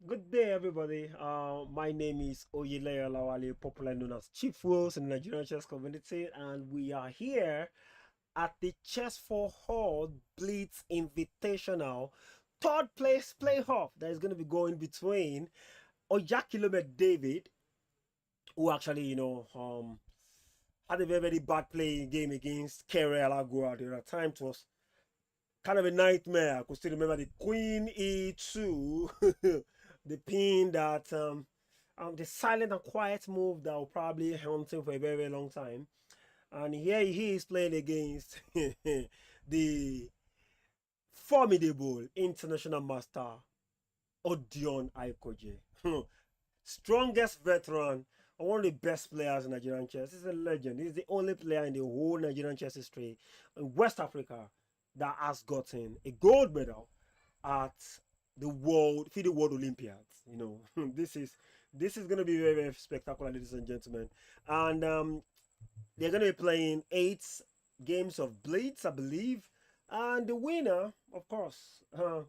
Good day, everybody. My name is Oyakhilome David, popularly known as Chief Wills in the Nigerian chess community, and we are here at the Chess for Hall Blitz Invitational third place playoff that is going to be going between Oyakhilome David, who actually, had a very bad playing game against Kere Alagua. There at time it was kind of a nightmare. I could still remember the Queen E2, the pin that the silent and quiet move that will probably haunt him for a very, very long time. And here he is playing against the formidable International Master Odion Aikhoje. Strongest veteran and one of the best players in Nigerian chess. He's a legend. He's the only player in the whole Nigerian chess history in West Africa that has gotten a gold medal at the FIDE World Olympiads. This is going to be very, very spectacular, ladies and gentlemen. And they're going to be playing 8 games of Blitz, I believe. And the winner, of course, will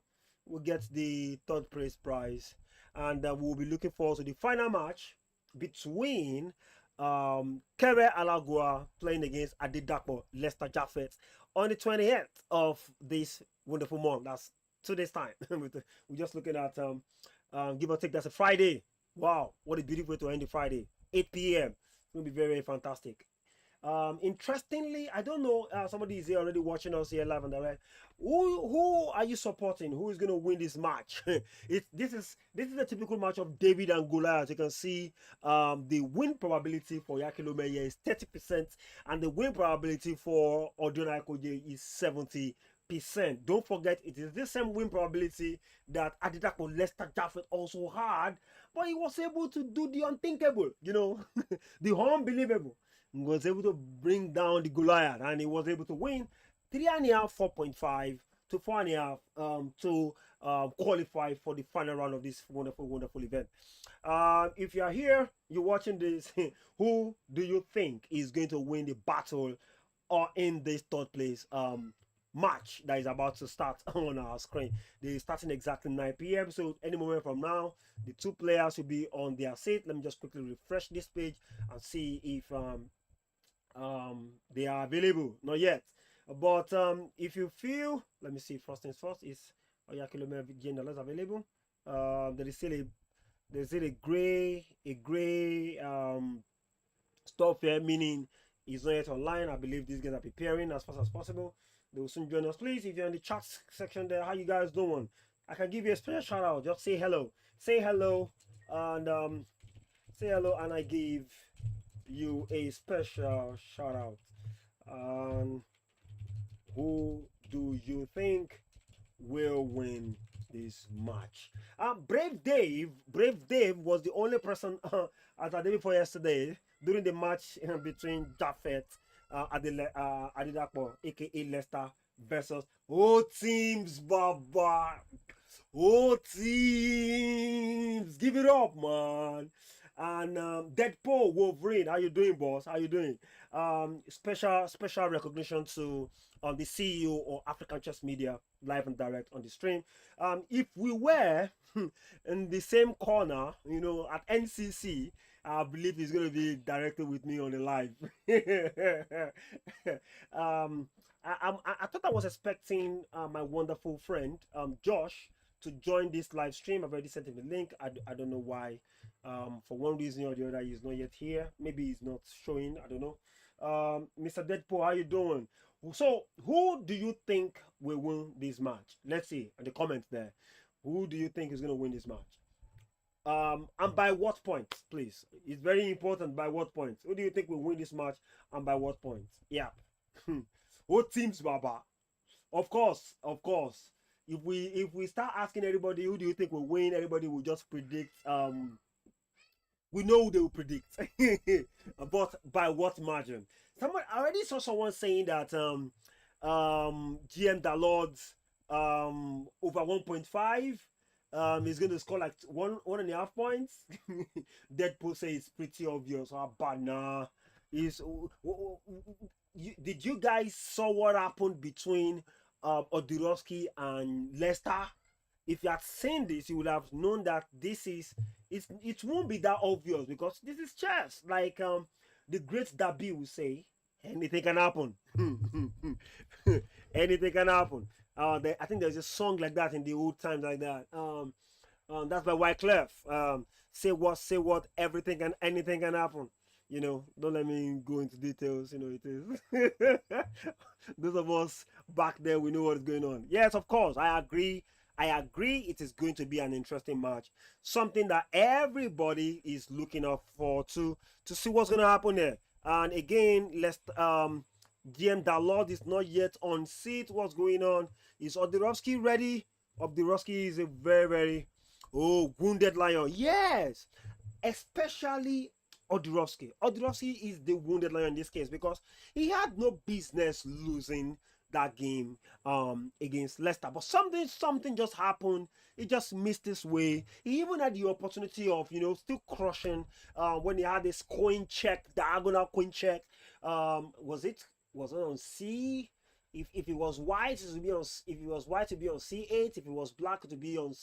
get the third place prize. And we'll be looking forward to the final match between Kere Alagua playing against Adidapo Lester Jaffet on the 28th of this wonderful month. That's 2 days time. We're just looking at give or take, that's a Friday. Wow, what a beautiful way to end the Friday. 8 p.m. It's gonna be very, very fantastic. Interestingly, I don't know, somebody is here already watching us here live and direct. Who are you supporting? Who is going to win this match? This is a typical match of David and Goliath. You can see the win probability for Oyakhilome here is 30%, and the win probability for Odion Aikhoje is 70%. Don't forget, it is the same win probability that Adidapo Lester Jaffet also had, but he was able to do the unthinkable, the unbelievable. He was able to bring down the Goliath, and he was able to win 3.5, 4.5 to 4.5 to qualify for the final round of this wonderful, wonderful event. If you are here, you're watching this, who do you think is going to win the battle or in this third place match that is about to start on our screen? They're starting exactly 9 p.m. So any moment from now, the two players will be on their seat. Let me just quickly refresh this page and see if they are available. Not yet, but if you feel, let me see, first things first, is Oyakhilome GMDalods available? There's still a gray stuff here, meaning it's not yet online. I believe these guys are preparing as fast as possible. They will soon join us. Please, if you're in the chat section there, how you guys doing? I can give you a special shout out. Just say hello, and say hello, and I give you a special shout out. Who do you think will win this match? Brave Dave was the only person at the day before yesterday during the match between Jaffet Adidapo, aka Lester, versus O Teams, Baba. O Teams, give it up, man. And Deadpool Wolverine, how you doing, boss? How you doing? Special recognition to the CEO of African Chess Media, live and direct on the stream. If we were in the same corner, at NCC, I believe he's going to be directly with me on the live. I thought I was expecting my wonderful friend Josh to join this live stream. I've already sent him the link. I don't know why. For one reason or the other, he's not yet here. Maybe he's not showing. I don't know. Mr. Deadpool, how you doing? So, who do you think will win this match? Let's see in the comments there. Who do you think is going to win this match? And by what points, please? It's very important. By what points? Who do you think will win this match, and by what points? Yeah. What teams, Baba? Of course, of course. If we start asking everybody who do you think will win, everybody will just predict. We know who they will predict, but by what margin? I already saw someone saying that GMDalods over 1.5 is going to score like 1.5 points. Deadpool says it's pretty obvious. But nah, is did you guys saw what happened between Odurowski and Leicester? if you had seen this, you would have known that this is it won't be that obvious because this is chess. Like the great Dabi will say, anything can happen. Anything can happen. I think there's a song like that in the old times like that. That's by Wyclef. Say what, everything and anything can happen. Don't let me go into details. It is. Those of us back there, we know what is going on. Yes, of course, I agree. I agree. It is going to be an interesting match. Something that everybody is looking up for to see what's going to happen there. And again, let's GMDalods is not yet on seat. What's going on? Is Odorovsky ready? Odorovsky is a very wounded lion. Yes, especially Odorovsky. Odorovsky is the wounded lion in this case because he had no business losing that game against Leicester, but something just happened. He just missed his way. He even had the opportunity of still crushing when he had this coin check, diagonal coin check. Was it on C? If it was white, it would be on. If it was white, to be on C8. If it was black, to be on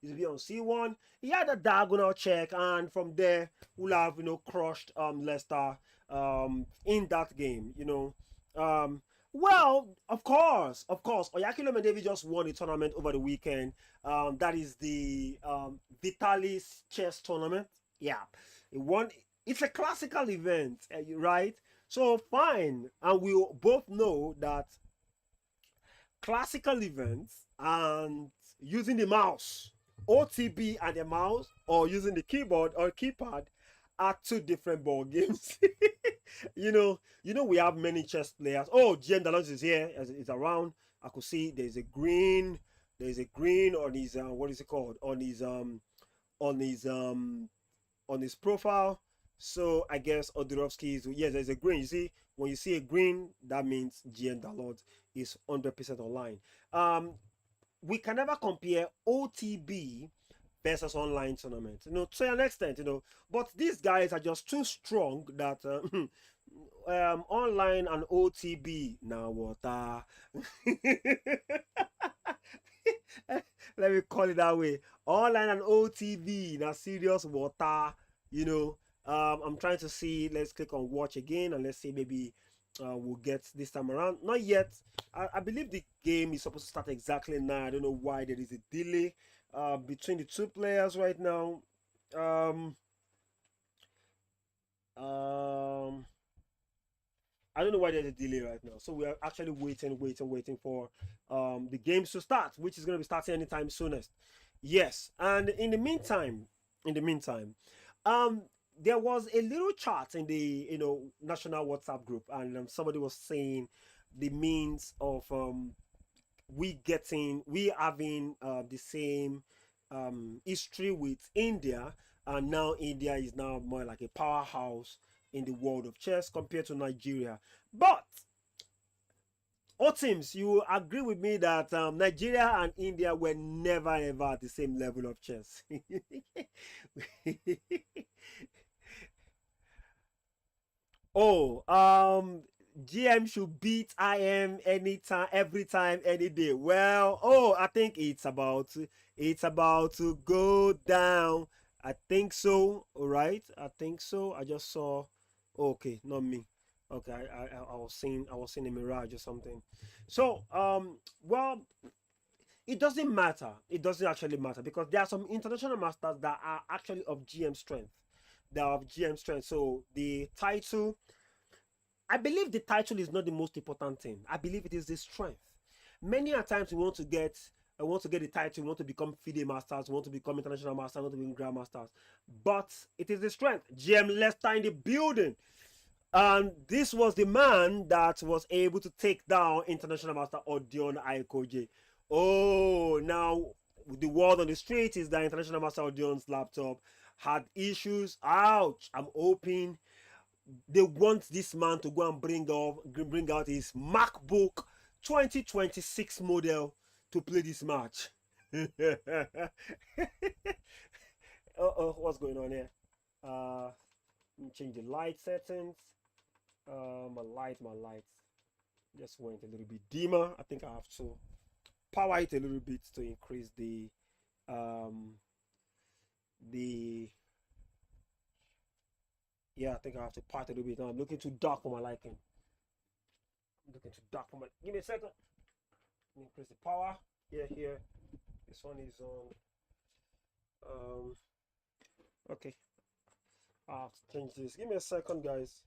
C1. He had a diagonal check, and from there we'll have crushed Leicester in that game. Well, of course, Oyakhilome David just won a tournament over the weekend. That is the Vitalis chess tournament. Yeah, it won. It's a classical event, right? So fine, and we both know that classical events and using the mouse, OTB and the mouse, or using the keyboard or keypad are two different ball games. We have many chess players. Oh, GMDalods is here, is around. I could see there's a green on his what is it called? On his profile. So I guess Odorovsky is, yes, there's a green. You see, when you see a green, that means GMDalods is 100% online. We can never compare OTB versus online tournament, to an extent, but these guys are just too strong that online and OTB now water. Let me call it that way. Online and OTB now serious water. I'm trying to see. Let's click on watch again and let's see, maybe we'll get this time around. Not yet. I believe the game is supposed to start exactly now. I don't know why there is a delay between the two players right now. I don't know why there's a delay right now. So we are actually waiting for the games to start, which is going to be starting anytime soonest. Yes, and in the meantime, there was a little chat in the national WhatsApp group, and somebody was saying the means of we having the same history with India, and now India is now more like a powerhouse in the world of chess compared to Nigeria. But Otims, you agree with me that Nigeria and India were never ever at the same level of chess. Oh, GM should beat IM anytime, every time, any day. Well, I think it's about to go down. I think so. All right, I think so. I just saw. Okay, not me. Okay, I was seeing a mirage or something. So well, it doesn't matter. It doesn't actually matter because there are some international masters that are actually of GM strength. They are of GM strength. So the title, I believe the title is not the most important thing. I believe it is the strength. Many a times we want to get the title, we want to become FIDE masters, we want to become international masters, we want to become grand masters. But it is the strength. GM Leicester in the building. And this was the man that was able to take down International Master Odion Aikhoje. Oh, now the word on the street is that International Master Odion's laptop had issues. Ouch! I'm hoping they want this man to go and bring out his MacBook 2026 model to play this match. What's going on here? Let me change the light settings. My lights just went a little bit dimmer. I think I have to power it a little bit to increase the um the yeah, I think I have to part a little bit now. I'm looking too dark for my liking. I'm looking too dark for my. Give me a second. Increase the power. Here. This one is on. Okay. I have to change this. Give me a second, guys.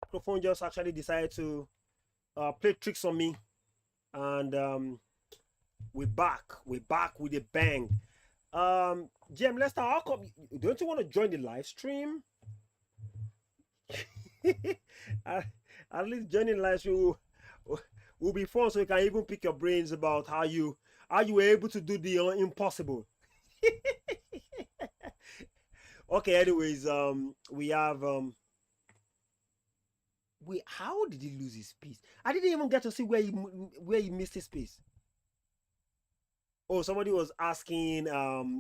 microphone just actually decided to play tricks on me, and we're back with a bang. GM Lester, how come, don't you want to join the live stream? at, at least joining live stream will be fun, so you can even pick your brains about how you were able to do the impossible. Okay, anyways, we have wait, how did he lose his piece? I didn't even get to see where he missed his piece. Oh, somebody was asking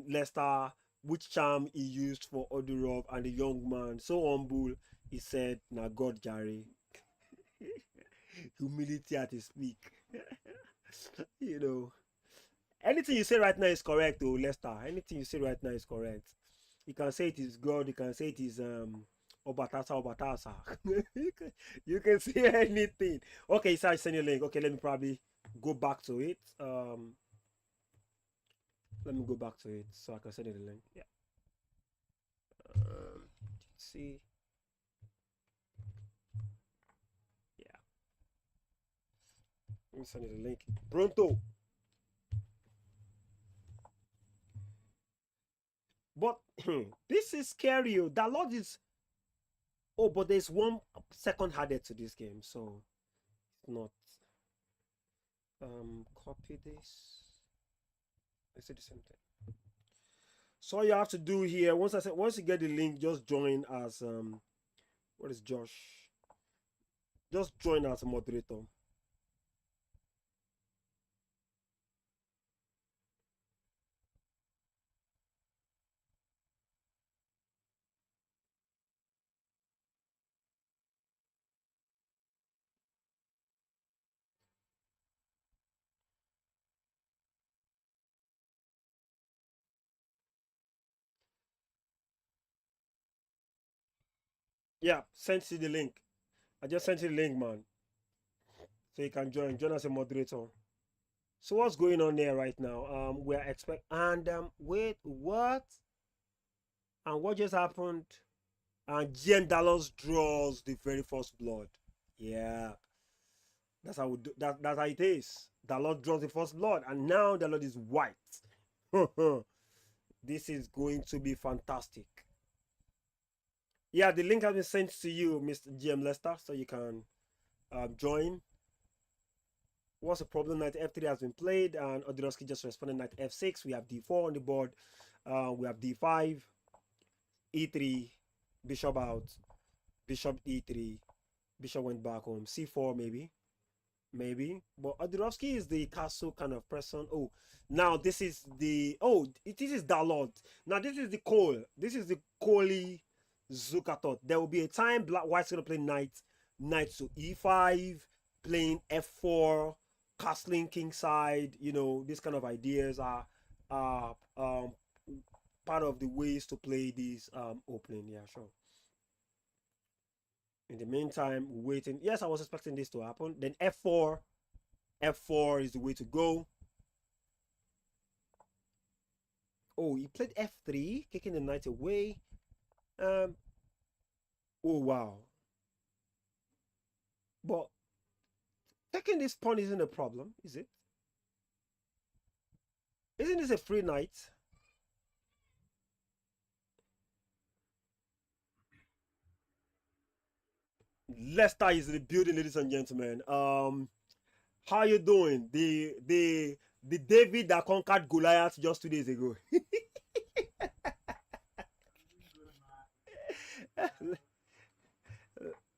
Lester which charm he used for Odurov, and the young man, so humble, he said, "Na God, Jare." Humility at his peak. You know, anything you say right now is correct, oh Lester. Anything you say right now is correct. You can say it is God. You can say it is Obatasa. You can say anything. Okay, so I send you a link. Okay, let me probably go back to it. Let me go back to it so I can send you the link. Yeah. See. Yeah. Let me send you the link. Pronto. But this is scary. That lot is. Oh, but there's 1 second added to this game, so it's not. Copy this. Let's do the same thing. So all you have to do here, once you get the link, just join as what is Josh? Just join as a moderator. Yeah, send you the link. I just sent you the link, man. So you can join as a moderator. So what's going on there right now? We're wait, what? And what just happened? And GMDalods draws the very first blood. Yeah. That's how we do, that's how it is. Dalot draws the first blood, and now Dalot is white. This is going to be fantastic. Yeah, the link has been sent to you, Mr. GM Lester, so you can join. What's the problem? Knight F3 has been played, and Odorowski just responded knight F6. We have D4 on the board. We have D5, E3, bishop out, bishop E3, bishop went back home, C4 maybe. But Odorowski is the castle kind of person. Oh, now this is the this is Dalot. Now this is the Cole. This is the Coley Zukatot. There will be a time white's gonna play knight to E5, playing F4, castling kingside. You know, these kind of ideas are part of the ways to play this opening. Yeah, sure. In the meantime, waiting. Yes, I was expecting this to happen. Then F4. F4 is the way to go. Oh, he played F3, kicking the knight away. Oh, wow. But taking this pawn isn't a problem, is it? Isn't this a free knight? Leicester is in the building, ladies and gentlemen. How you doing? The David that conquered Goliath just 2 days ago.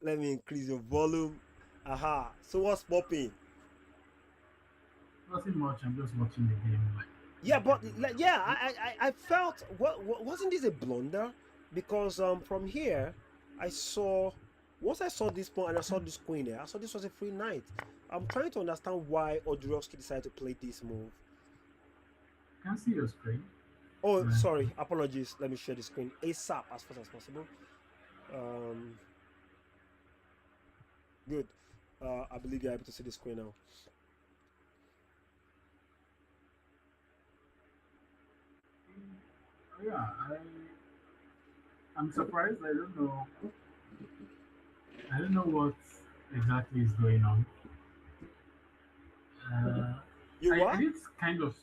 Let me increase your volume. Aha. So what's popping? Nothing much. I'm just watching the game. Yeah, but yeah, I felt wasn't this a blunder? Because from here, I saw once I saw this pawn and I saw this queen there, I saw this was a free knight. I'm trying to understand why Odorowski decided to play this move. Can see your screen. Oh, sorry, apologies. Let me share the screen ASAP as fast as possible. Good. I believe you're able to see the screen now. Yeah, I'm surprised. I don't know. I don't know what exactly is going on. Uh, You I what? did kind of.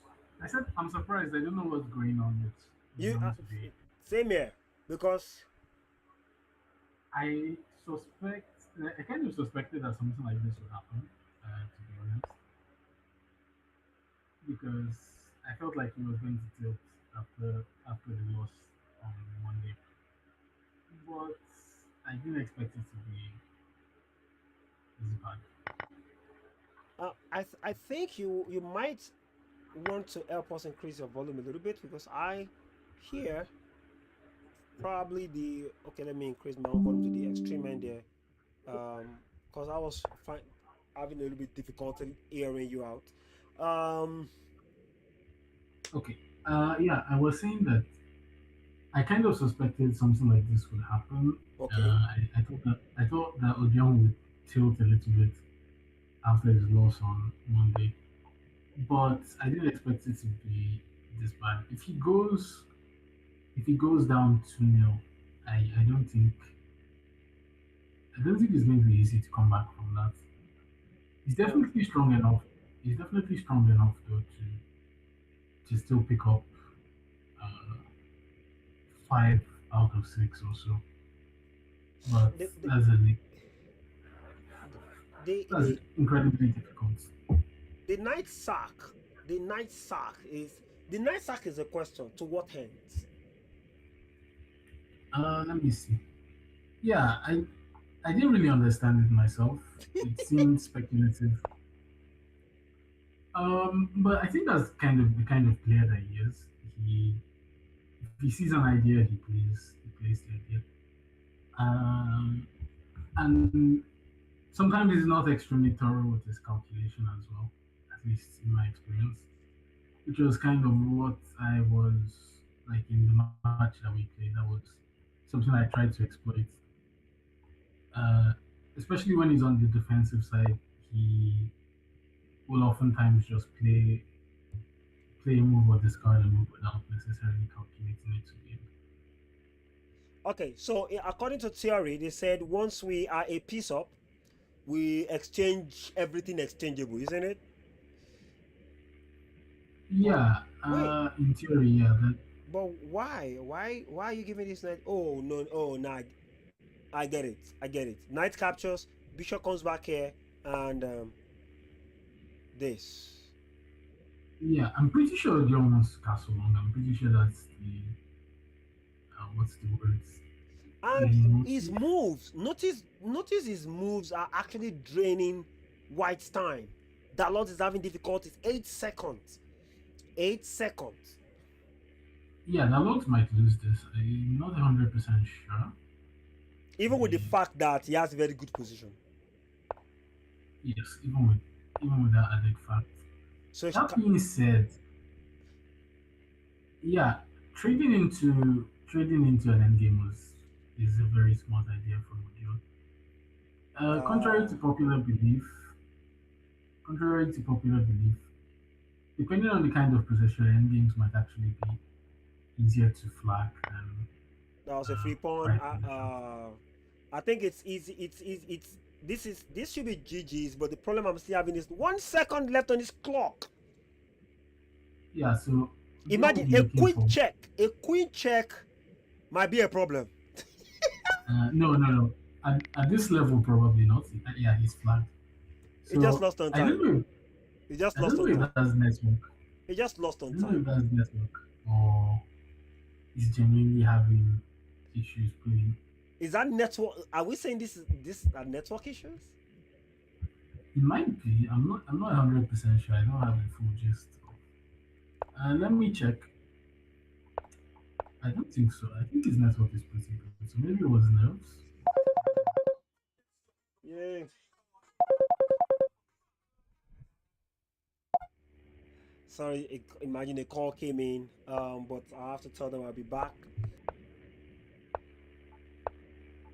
I said I'm surprised. I don't know what's going on with You Leon today. same here because I suspect. I kind of suspected that something like this would happen. To be honest, because I felt like he was going to tilt after the loss on Monday, but I didn't expect it to be this bad. I think you might want to help us increase your volume a little bit because I hear probably the okay. Let me increase my own volume to the extreme end there. Because I was having a little bit difficulty hearing you out. Um, Okay. Yeah, I was saying that I kind of suspected something like this would happen. okay. I thought that Odion would tilt a little bit after his loss on Monday, but I didn't expect it to be this bad. If he goes down 2-0, I don't think it's going to be easy to come back from that. He's Oh, definitely strong enough. He's definitely strong enough though to still pick up uh, 5 out of 6 or so. But the the that's a the that's the, incredibly difficult. the night sack. The night sack is the night sack is a question to what ends? Let me see. Yeah, I didn't really understand it myself. It seemed speculative. But I think that's kind of the kind of player that he is. He If he sees an idea, he plays the idea. Um, and sometimes he's not extremely thorough with his calculation as well, at least in my experience, which was kind of what I was like in the match that we played. That was something I tried to exploit, uh, especially when he's on the defensive side. He will oftentimes just play a move or discard a move without necessarily calculating it to the end. Okay, so according to theory, they said once we are a piece up, we exchange everything exchangeable, isn't it? But Yeah, wait, in theory, yeah, that but why? Why are you giving this night? Oh no, oh no, I get it. I get it. Knight captures, bishop comes back here, and this. yeah, I'm pretty sure John wants to castle long. I'm pretty sure that's the what's the words? The And his motive. moves, notice his moves are actually draining White's time. Dalot is having difficulties. 8 seconds. 8 seconds. Yeah, the Lord might lose this. I'm not 100% sure. Even with the The fact that he has very good position. Yes, even with that added fact. So That being said, yeah, trading into an endgame is a very smart idea from Odeon. uh, Contrary to popular belief, depending on the kind of possession, endgames might actually be easier to flag than that was a free pawn. prime positions. I think it's easy. It's this should be GG's, but the problem I'm still having is 1 second left on his clock. Yeah, so Odeon will Imagine be a looking queen for check. A queen check might be a problem. no, no, no. At this level, probably not. Yeah, he's flagged. He just So lost on I don't time. know. He just I don't lost know on if time. that's network. He just lost I on don't know time. if that's network or he's genuinely having issues playing. Is that network? Are we saying this are network issues? It might be. I'm not 100% sure. I don't have the full gist. Let me check. I don't think so. I think his network is pretty good. So maybe it was nerves. Yeah. Sorry, imagine a call came in, but I have to tell them I'll be back.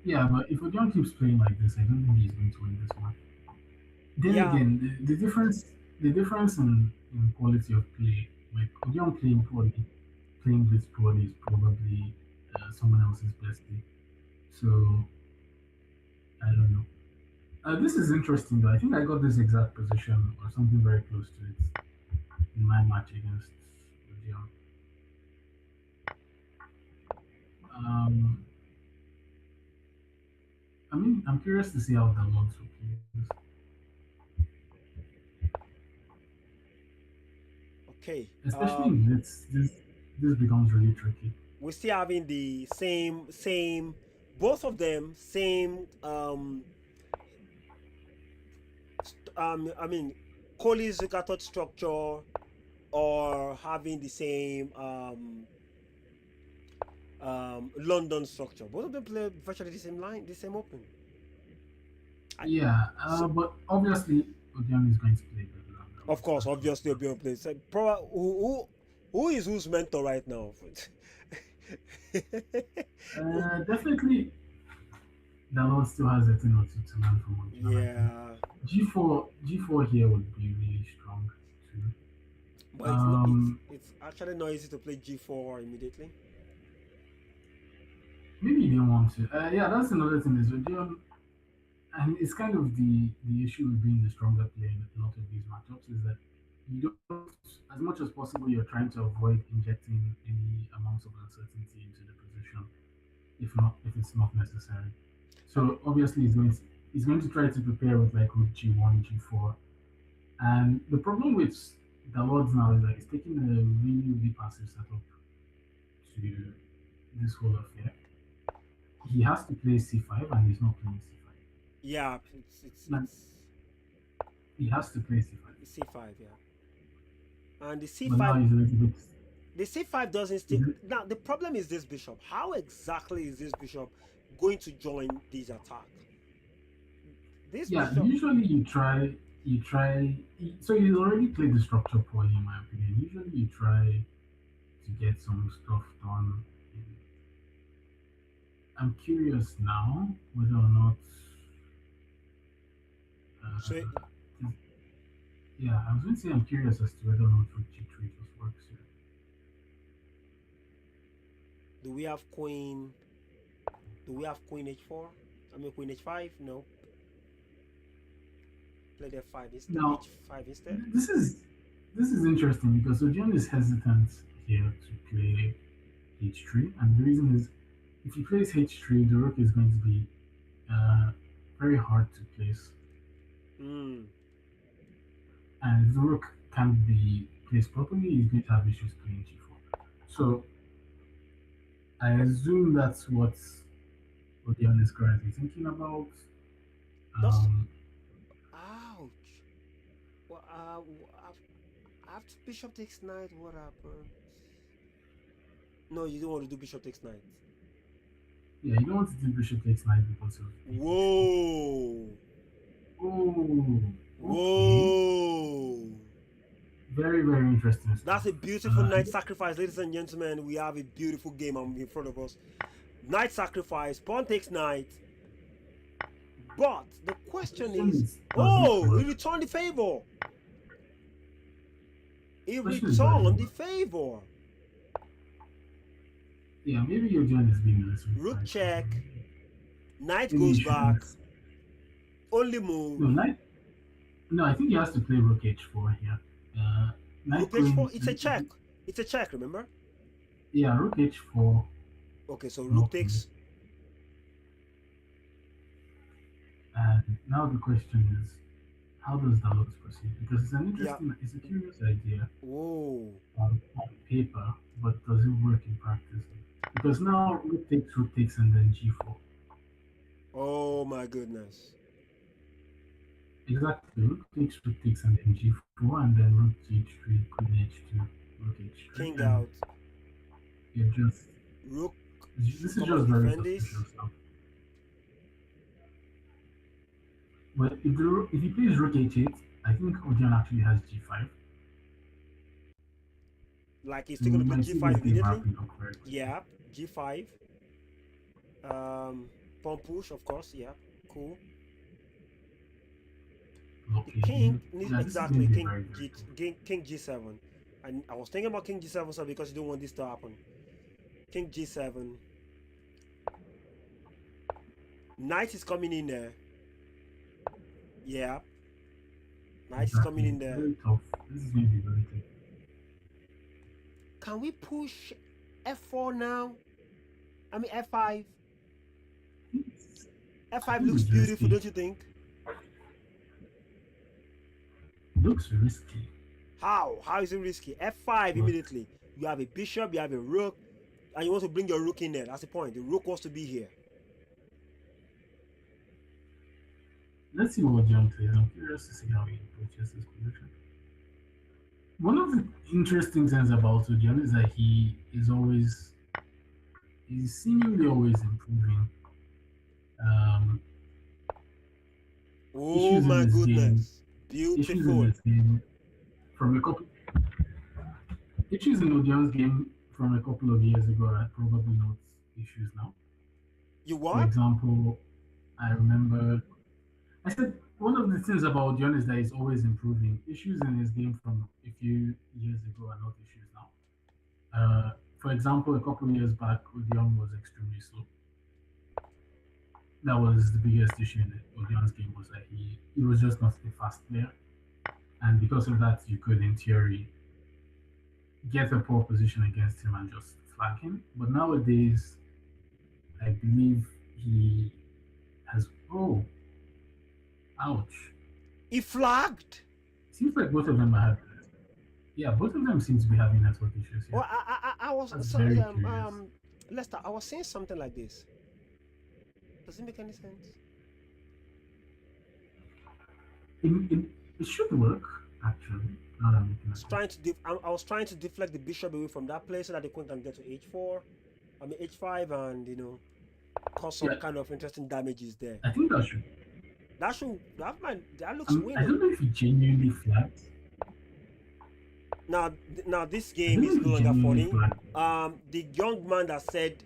Yeah, but if Odion keeps playing like this, I don't think he's going to win this one. Then Yeah, again, the difference in quality of play, like Odion playing poorly, playing this poorly is probably someone else's best day. So I don't know. This is interesting though. I think I got this exact position or something very close to it in my match against Odion. Um, I mean, I'm curious to see how the Lords will play this, Okay. especially in Blitz. This becomes really tricky. We're still having the same both of them same I mean Kohli's Zukatot structure or having the same London structure. Both of them play virtually the same line, the same open. I, Yeah, so, but obviously Odion is going to play better than the of Lords. course, That's for obviously, sure. Obion plays. So, who is whose mentor right now? Definitely, the Lord still has a thing or two to learn from Odion. I think Yeah, G4 here would be really strong too. but it's not. Um, It's actually not easy to play G4 immediately. Maybe they want to. Yeah, that's another thing is Odion, and it's kind of the issue with being the stronger player in a lot of these matchups is that you don't, as much as possible, you're trying to avoid injecting any amounts of uncertainty into the position, if it's not necessary. And So obviously, he's going to try to prepare with like rook G1, G4, and the problem with the Lords now is that he's taking a really passive setup to this whole affair. He has to play C5 and he's not playing C5. yeah, Like he has to play C5, it's C5, yeah, and but now he's a little bit. the C5 doesn't still. Now the problem is this bishop. How exactly is this bishop going to join these attacks? This Yeah, bishop. usually so he's already played the structure poorly in my opinion. Usually you try to get some stuff done. I'm curious now whether or not. So Uh, yeah, I was going to say I'm curious as to whether or not rook G3 just works here. do we have queen? Do we have queen H4? I mean queen H5? No. Play the five instead. Now, H5 instead. this is this is interesting because Ojian is hesitant here to play H3, and the reason is if he plays H3, the rook is going to be uh, very hard to place, Mm. and if the rook can't be placed properly, he's going to have issues playing G4. So I assume that's what Odion is currently thinking about. Does Um, ouch. Well, after bishop takes knight, what happens? No, you don't want to do bishop takes knight. yeah, you don't want to do bishop takes knight because of H3. Whoa. Oh, okay. Whoa. Very interesting stuff. That's a beautiful I knight sacrifice, ladies and gentlemen. We have a beautiful game in front of us. Knight sacrifice, pawn takes knight. But the question question is, is, does this oh, he work? returned the favor. He Question is, does it returned the work? favor. Yeah, maybe your John is being a little bit Rook prideful. check. Knight Maybe goes you back. shouldn't. Only move. No, knight. No, I think he has to play rook h4 here. Knight Rook h4. going. It's a check. It's a check, remember? Yeah, rook h4. Okay, so rook Not play. takes. And now the question is, how does Dallas proceed? Because Yeah. it's a curious idea Whoa. on paper, but does it work in practice? Because now rook takes, and then g4. Oh my goodness. Exactly, rook takes, and then g4, and then rook g3, queen h2, rook h3, King and out. you're just. Rook This should is come and just very defend this. suspicious stuff. But if he plays rook h8, I think Odion actually has g5. Like he's So still we gonna play might see this g5 game immediately. wrapping up very quickly. Yeah. G5. Pawn push, of course. Yeah. Cool. The Okay, king needs yeah, this is going exactly to be very cool. king g7. And I was thinking about king g7 so because you don't want this to happen. King g7. Knight is coming in there. Yeah, Knight is coming Exactly. in there. Very tough. This is going to be very tough. Can we push f4 now? I mean f5. I F5 think looks it's beautiful, risky. don't you think? Looks risky. How? How is it risky? F5 But immediately. You have a bishop, you have a rook, and you want to bring your rook in there. That's the point. The rook wants to be here. let's see what John plays. I'm curious to see how he approaches this position. One of the interesting things about Odion is that he's seemingly always improving. Um, Oh issues in my this game, goodness. issues in Beautiful. this game from a couple issues in Odion's game from a couple of years ago are probably not issues now. You For what? example, I remember I said one of the things about Odion is that he's always improving. Issues in his game from a few years ago are not issues now. For example, a couple of years back, Odion was extremely slow. That was the biggest issue in Odion's game was that he was just not a fast player, and because of that, you could, in theory, get a poor position against him and just flag him. But nowadays, I believe he has. Oh, ouch! He flagged. Seems like both of them are having. Yeah, both of them seem to be having network issues. Yeah, Well, I was that's so very curious. Lester, I was saying something like this. Does it make any sense? It, it should work actually. Now that I'm looking I was at it. trying to I was trying to deflect the bishop away from that place so that the queen can get to h4. I mean h5, and cause some Yeah, kind of interesting damages there. I think that should. That looks I don't winning. know if he genuinely flagged. Now this I game don't know is if no he longer genuinely funny. flagged. The young man that said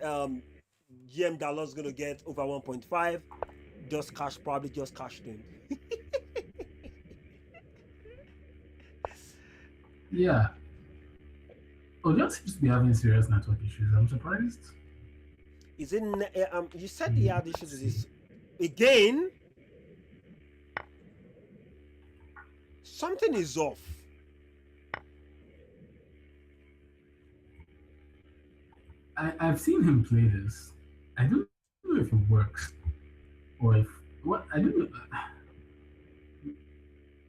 GMDalods gonna get over 1.5 probably just cashed in. Yeah, Odion seems to be having serious network issues. I'm surprised. Is it? You said he had issues Let's with see. this again. Something is off. I've seen him play this. I don't know if it works or if what I don't know.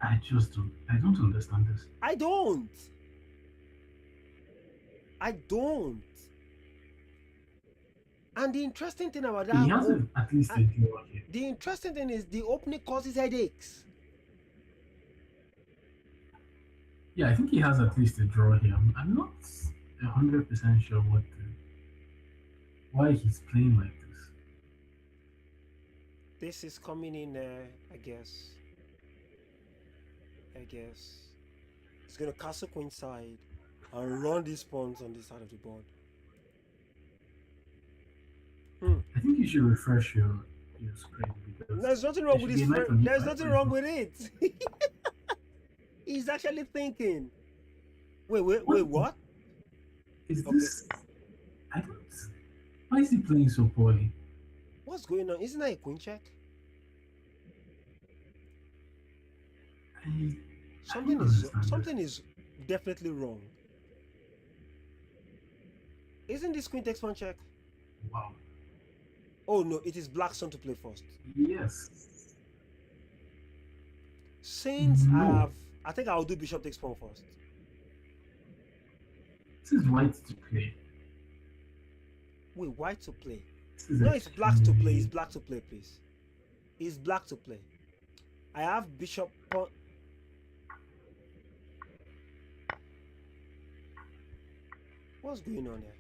I just don't. I don't understand this. I don't. I don't. And the interesting thing about He that, has at least a draw here. the interesting thing is the opening causes headaches. Yeah, I think he has at least a draw here. I'm not 100% sure why he's playing like this. This is coming in, I guess. It's gonna castle queen side and run these pawns on this side of the board. I think you should refresh your screen because There's nothing there wrong with should this. be a knight on There's e5 nothing for wrong example. with it. He's actually thinking. Wait, What what? is Okay. this? I don't. Why is he playing so poorly? What's going on? Isn't that a queen check? I, I Something don't is understand this. something is definitely wrong. Isn't this queen takes pawn check? Wow. Oh no, it is black's turn to play first. Yes. Since No. I think I'll do bishop takes pawn first. This is white to play. Wait, white to play? This is No, it's black to play. It's extremely. black to play, please. It's black to play. I have bishop pawn. What's going on here?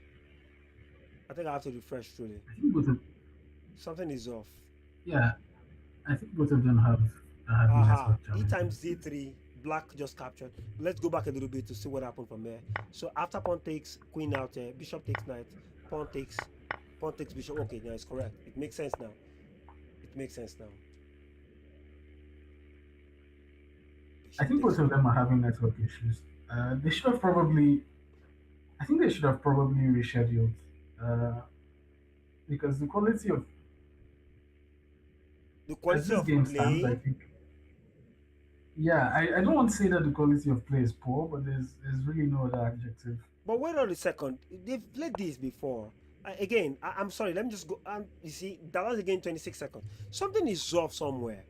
I think I have to refresh truly. I think both of Something is off. yeah. I think both of them have are having Aha, network e times challenges. d3, black just captured. Let's go back a little bit to see what happened from there. So after pawn takes queen out here, bishop takes knight, pawn takes bishop. Okay, now it's correct. It makes sense now. It makes sense now. I think both of them are having network issues. They should have probably. I think they should have probably rescheduled uh, because the quality of The As quality this of game stands, I play. think. Yeah, I don't want to say that the quality of play is poor, but there's really no other adjective. But wait on a second. They've played this before. Again, I'm sorry. Let me just go. You see, Dallas again, 26 seconds. Something is off somewhere.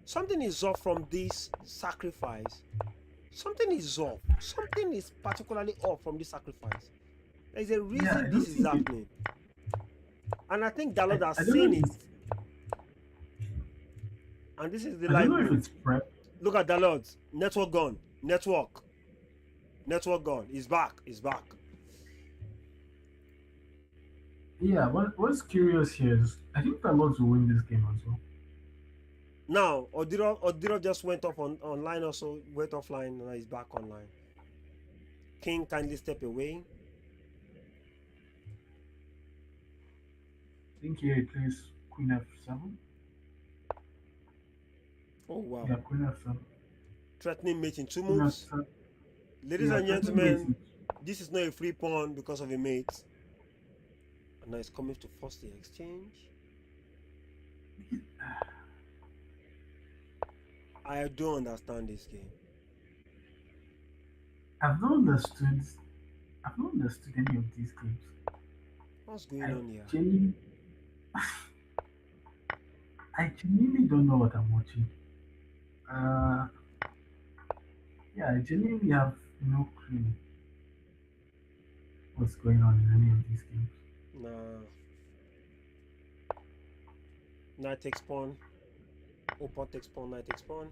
Something is off from this sacrifice. Something is off. Something is particularly off from this sacrifice. There's a Yeah, reason I this don't is think it. happening. And I think Dallas has I don't know seen if it. it's And this is the I don't live know if move. it's prep. Look at Dallas. Network gone. Network. Network gone. He's back. He's back. Yeah, what's curious here is I think the Lords will win this game as well. Now, Odiro just went off online also, went offline, and now he's back online. King, kindly step away. I think here he plays Queen F7. Oh, wow. Yeah, Queen F7. Threatening mate in two Queen moves. F7. Ladies Yeah, and threatening gentlemen, mating. this is not a free pawn because of a mate. And now it's coming to force the exchange. I don't understand this game. I've not understood. I've not understood any of these games. What's going I on here? genuinely, I genuinely don't know what I'm watching. Uh, yeah, I genuinely have no clue what's going on in any of these games. Nah. Knight takes pawn. Oh, pawn takes pawn, knight takes pawn.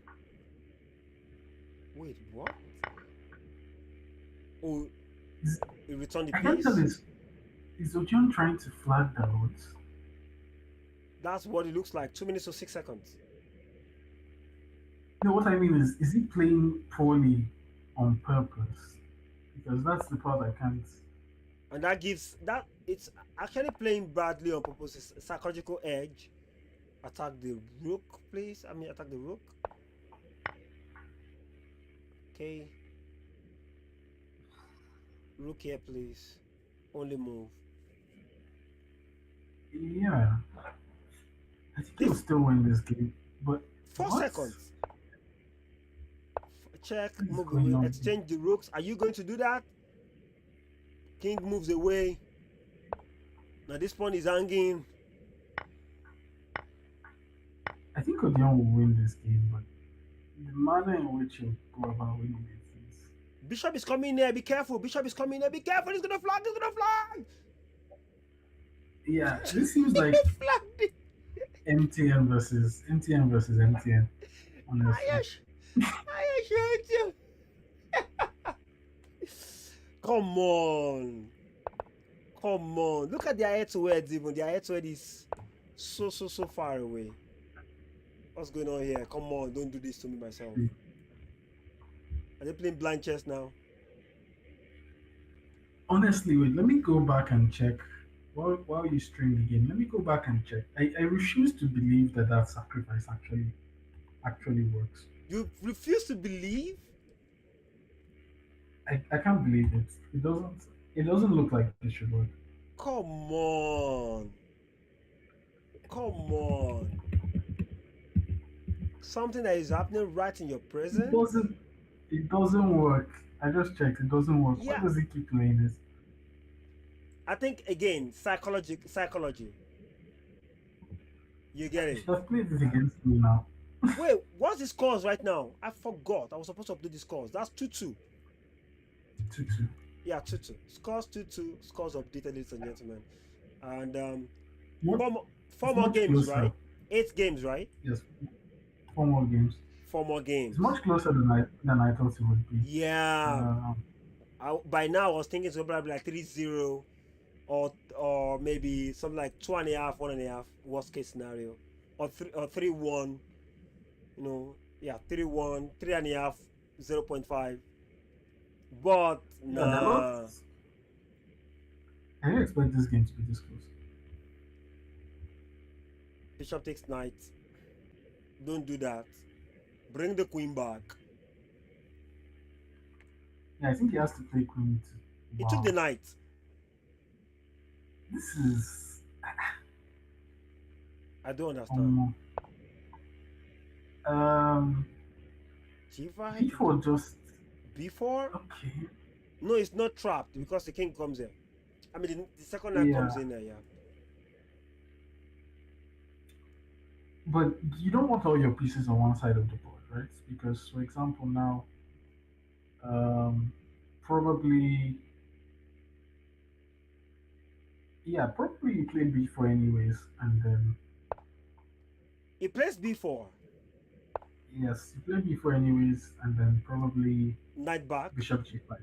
Wait, what? Oh, Is- he returned the I can't tell piece. is Ojan trying to flag the odds? That's what it looks like. 2 minutes or 6 seconds. No, what I mean is he playing poorly on purpose? Because that's the part I can't. And that gives that it's actually playing badly on purpose. It's a psychological edge. Attack the rook, please. I mean, attack the rook. Okay. Rook here, please. Only move. Yeah, I think he'll This still win this game, but 4 seconds. Check, what is move going away, on here? exchange the rooks. Are you going to do that? King moves away. Now this pawn is hanging. I think Odion will win this game, but the manner in which he'll go about winning it is. Bishop is coming there. Be careful. Bishop is coming there. Be careful. He's gonna flag. He's gonna flag. Yeah, this seems like He flagged it. MTN versus MTN. Honestly, I hate you. Come on. Come on. Look at their head to head even. Their head to head is so far away. What's going on here? Come on, don't do this to me myself. Are they playing blind chess now? honestly, wait. Let me go back and check. While you stream the game, let me go back and check. I refuse to believe that that sacrifice actually works. You refuse to believe? I can't believe it. It doesn't look like it should work. Come on. Come on. Something that is happening right in your It presence? doesn't it doesn't work. I just checked. It doesn't work. Yeah. Why does he keep playing this? I think again, psychology. You get He it. should have played this against me now. Wait, what's the scores right now? I forgot. I was supposed to update the scores. That's 2-2. 2-2. Yeah, 2-2. Scores 2-2. Scores updated, ladies and gentlemen. And What? four more much games, closer. right? 8 games, right? Yes. 4 more games. 4 more games. It's much closer than I thought it would be. Yeah. By now, I was thinking it's probably like 3-0 or maybe something like 2.5, 1.5, worst case scenario. Or 3-1. You know, yeah, 3-1, 3.5, 0.5. But Yeah, nah. I didn't expect this game to be this close. Bishop takes knight. Don't do that. Bring the queen back. Yeah, I think he has to play queen too. He took the knight. This is I don't understand. Um, G5, before just B4. okay. No, it's not trapped because the king comes in. I mean, the second knight comes Yeah, in there. Yeah. but you don't want all your pieces on one side of the board, right? Because, for example, now, um, probably, yeah, probably you play b4 anyways, and then He plays B4. yes, you play b4 anyways, and then probably Knight back. bishop g5.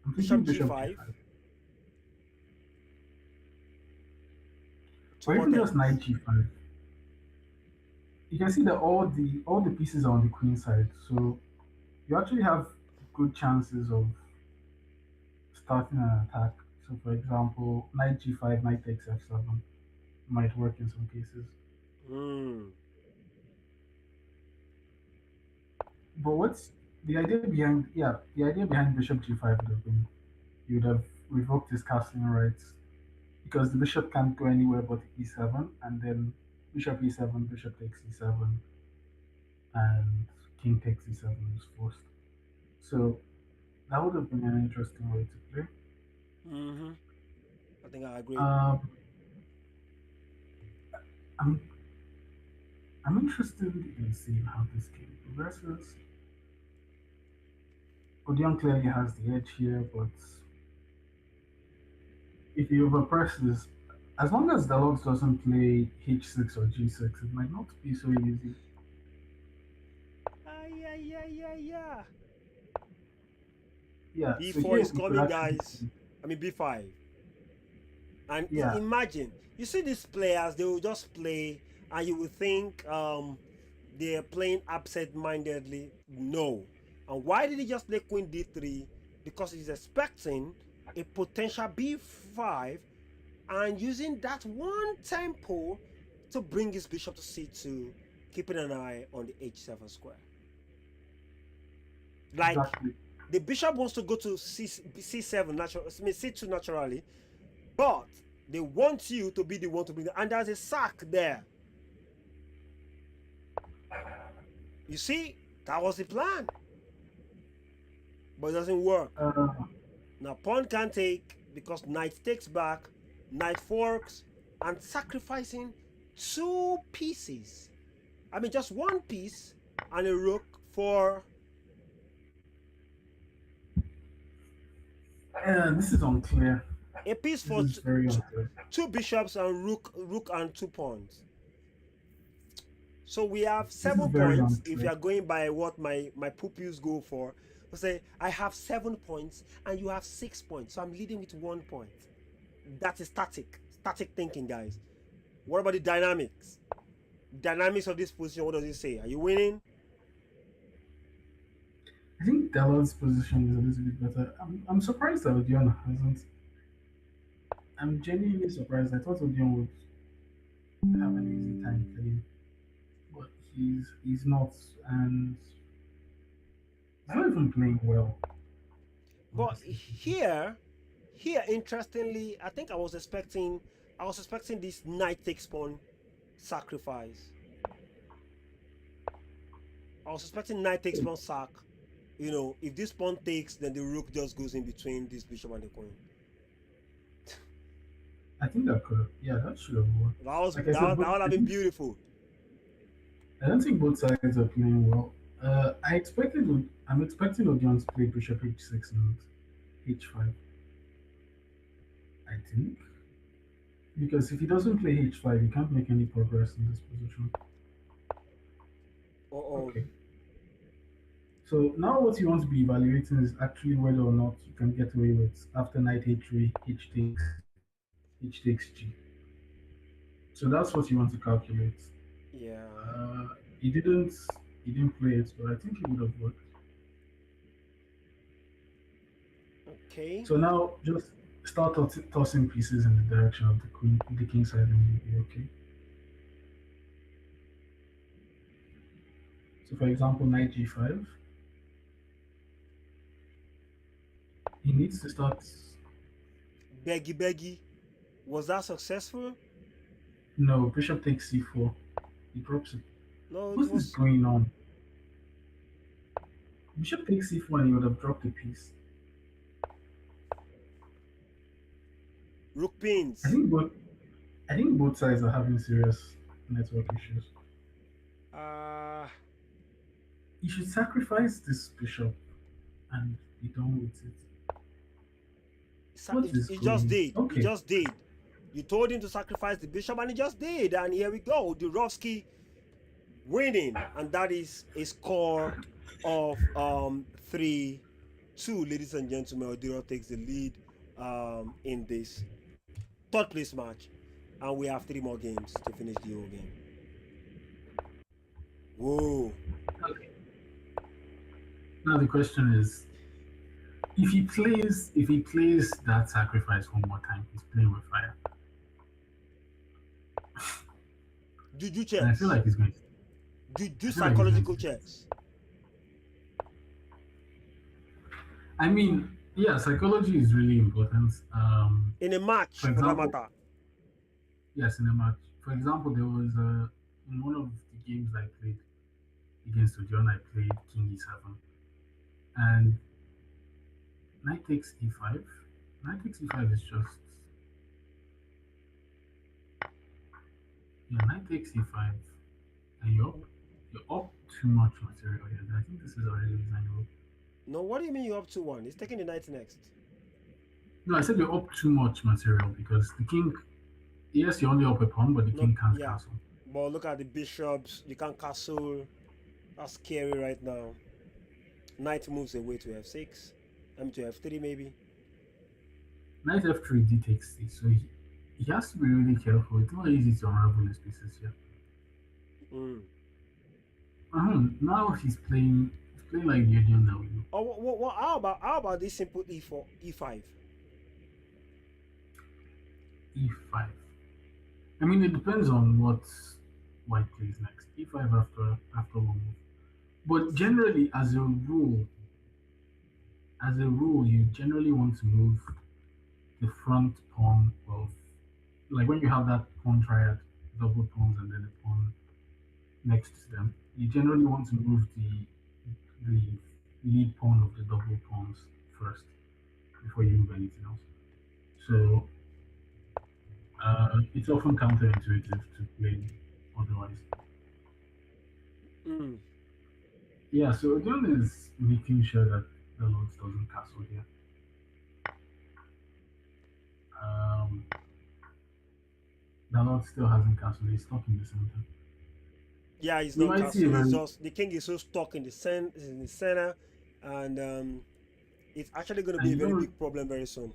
I'm thinking Bishop bishop G5. g5, To or what even just ends? knight g5. You can see that all the pieces are on the queen side, so you actually have good chances of starting an attack. So, for example, knight g5, knight takes f7 might work in some cases. Hmm. But what's the idea behind? Yeah, the idea behind bishop g5 would have been you would have revoked his castling rights because the bishop can't go anywhere but e7, and then bishop e7, bishop takes e7, and king takes e7 is forced. So that would have been an interesting way to play. Mm-hmm. I think I agree. Um, I'm I'm interested in seeing how this game progresses. Odion clearly has the edge here, but if he overpresses, as long as Dalot doesn't play h6 or g6, it might not be so easy. Ah, yeah, yeah, yeah, yeah. Yeah, so B4 here is we could coming, actually guys. see, I mean, B5. And yeah, imagine, you see these players, they will just play, and you will think they're playing absent-mindedly. No. And why did he just play Queen D3? Because he's expecting a potential B5 and using that one tempo to bring his bishop to C2, keeping an eye on the H7 square. Like exactly. the bishop wants to go to C7 natural, I mean C2 naturally, but they want you to be the one to bring it, and there's a sack there. You see, that was the plan, but it doesn't work. Uh, Now pawn can't take because knight takes back, knight forks, and sacrificing two pieces. I mean, just one piece and a rook for this is unclear. a piece This for is very unclear. two bishops and rook and 2 pawns. So we have This is 7 very points if you unclear. are going by what my pupils go for. We say I have 7 points and you have 6 points. So I'm leading with 1 point. That is static thinking, guys. What about the dynamics? Dynamics of this position, what does it say? Are you winning? I think Dalot's position is a little bit better. I'm surprised that Odion hasn't. I'm genuinely surprised. I thought Odion would have an easy time playing, but he's not, and he's not even playing well. But Honestly speaking. here interestingly, I was expecting this knight takes pawn sacrifice. I was expecting knight takes pawn sack. You know, if this pawn takes, then the rook just goes in between this bishop and the queen. I think that could have, yeah, that should have worked. Like I said, That but would have been beautiful. I don't think both sides are playing well. I'm expecting Odion to play bishop h6 and h5. I think because if he doesn't play h5, he can't make any progress in this position. Uh oh. Okay. So now what you want to be evaluating is actually whether or not you can get away with after knight h3, h takes g. So that's what you want to calculate. Yeah. Uh, he didn't he didn't play it, but I think it would have worked. Okay. So now just start tossing pieces in the direction of the king side, and you'll be okay. So for example, knight g5, he needs to start. Beggy. Was that successful? No, bishop takes c4. He drops it. No, it What is was going on? Bishop takes c4 and he would have dropped a piece. rook I pins. think both I think both sides are having serious network issues. Uh You should sacrifice this bishop and be done with it. What is he just going? did. He Okay, just did. You told him to sacrifice the bishop, and he just did. And here we go. Durovsky winning, and that is a score of 3-2, ladies and gentlemen. Odiro takes the lead in this third place match, and we have 3 more games to finish the whole game. Whoa. okay. Now the question is, if he plays that sacrifice one more time, he's playing with fire, Juju and I feel checks. like he's going. Juju I feel like he's going psychological to. checks. I mean, yeah, psychology is really important. In a For match, for that example, matter. yes, in a match. For example, there was in one of the games I played against Odion, I played King E7, and knight takes E5. Knight takes E5 is just yeah, knight takes E5, and you're up too much material here. I think this is already designable. No, what do you mean you're up to one? He's taking the knight next. No, I said you're up too much material because the king. Yes, you're only up a pawn, but the No, king can't yeah. castle. But look at the bishops. You can't castle. That's scary right now. Knight moves away to f6. I'm to f3 maybe. Knight F3 D takes C, so he has to be really careful. It's not easy to unravel his pieces here. Mm. Now he's playing like the Odion that we know. Oh, how about this simple e4, e5? E5. I mean, it depends on what white plays next. E5 after one move. But generally, as a rule, you generally want to move the front pawn of, like when you have that pawn triad, double pawns and then a pawn next to them. You generally want to move the lead pawn of the double pawns first before you move anything else. So it's often counterintuitive to play otherwise. Mm. Yeah, so Odion is making sure that the Lords doesn't castle here. Um, the Lord still hasn't castled, he's stuck in the center. Yeah, he's We not might see a castle. He's very just the king is so stuck in the center, and it's actually going to be and a you very don't big problem very soon.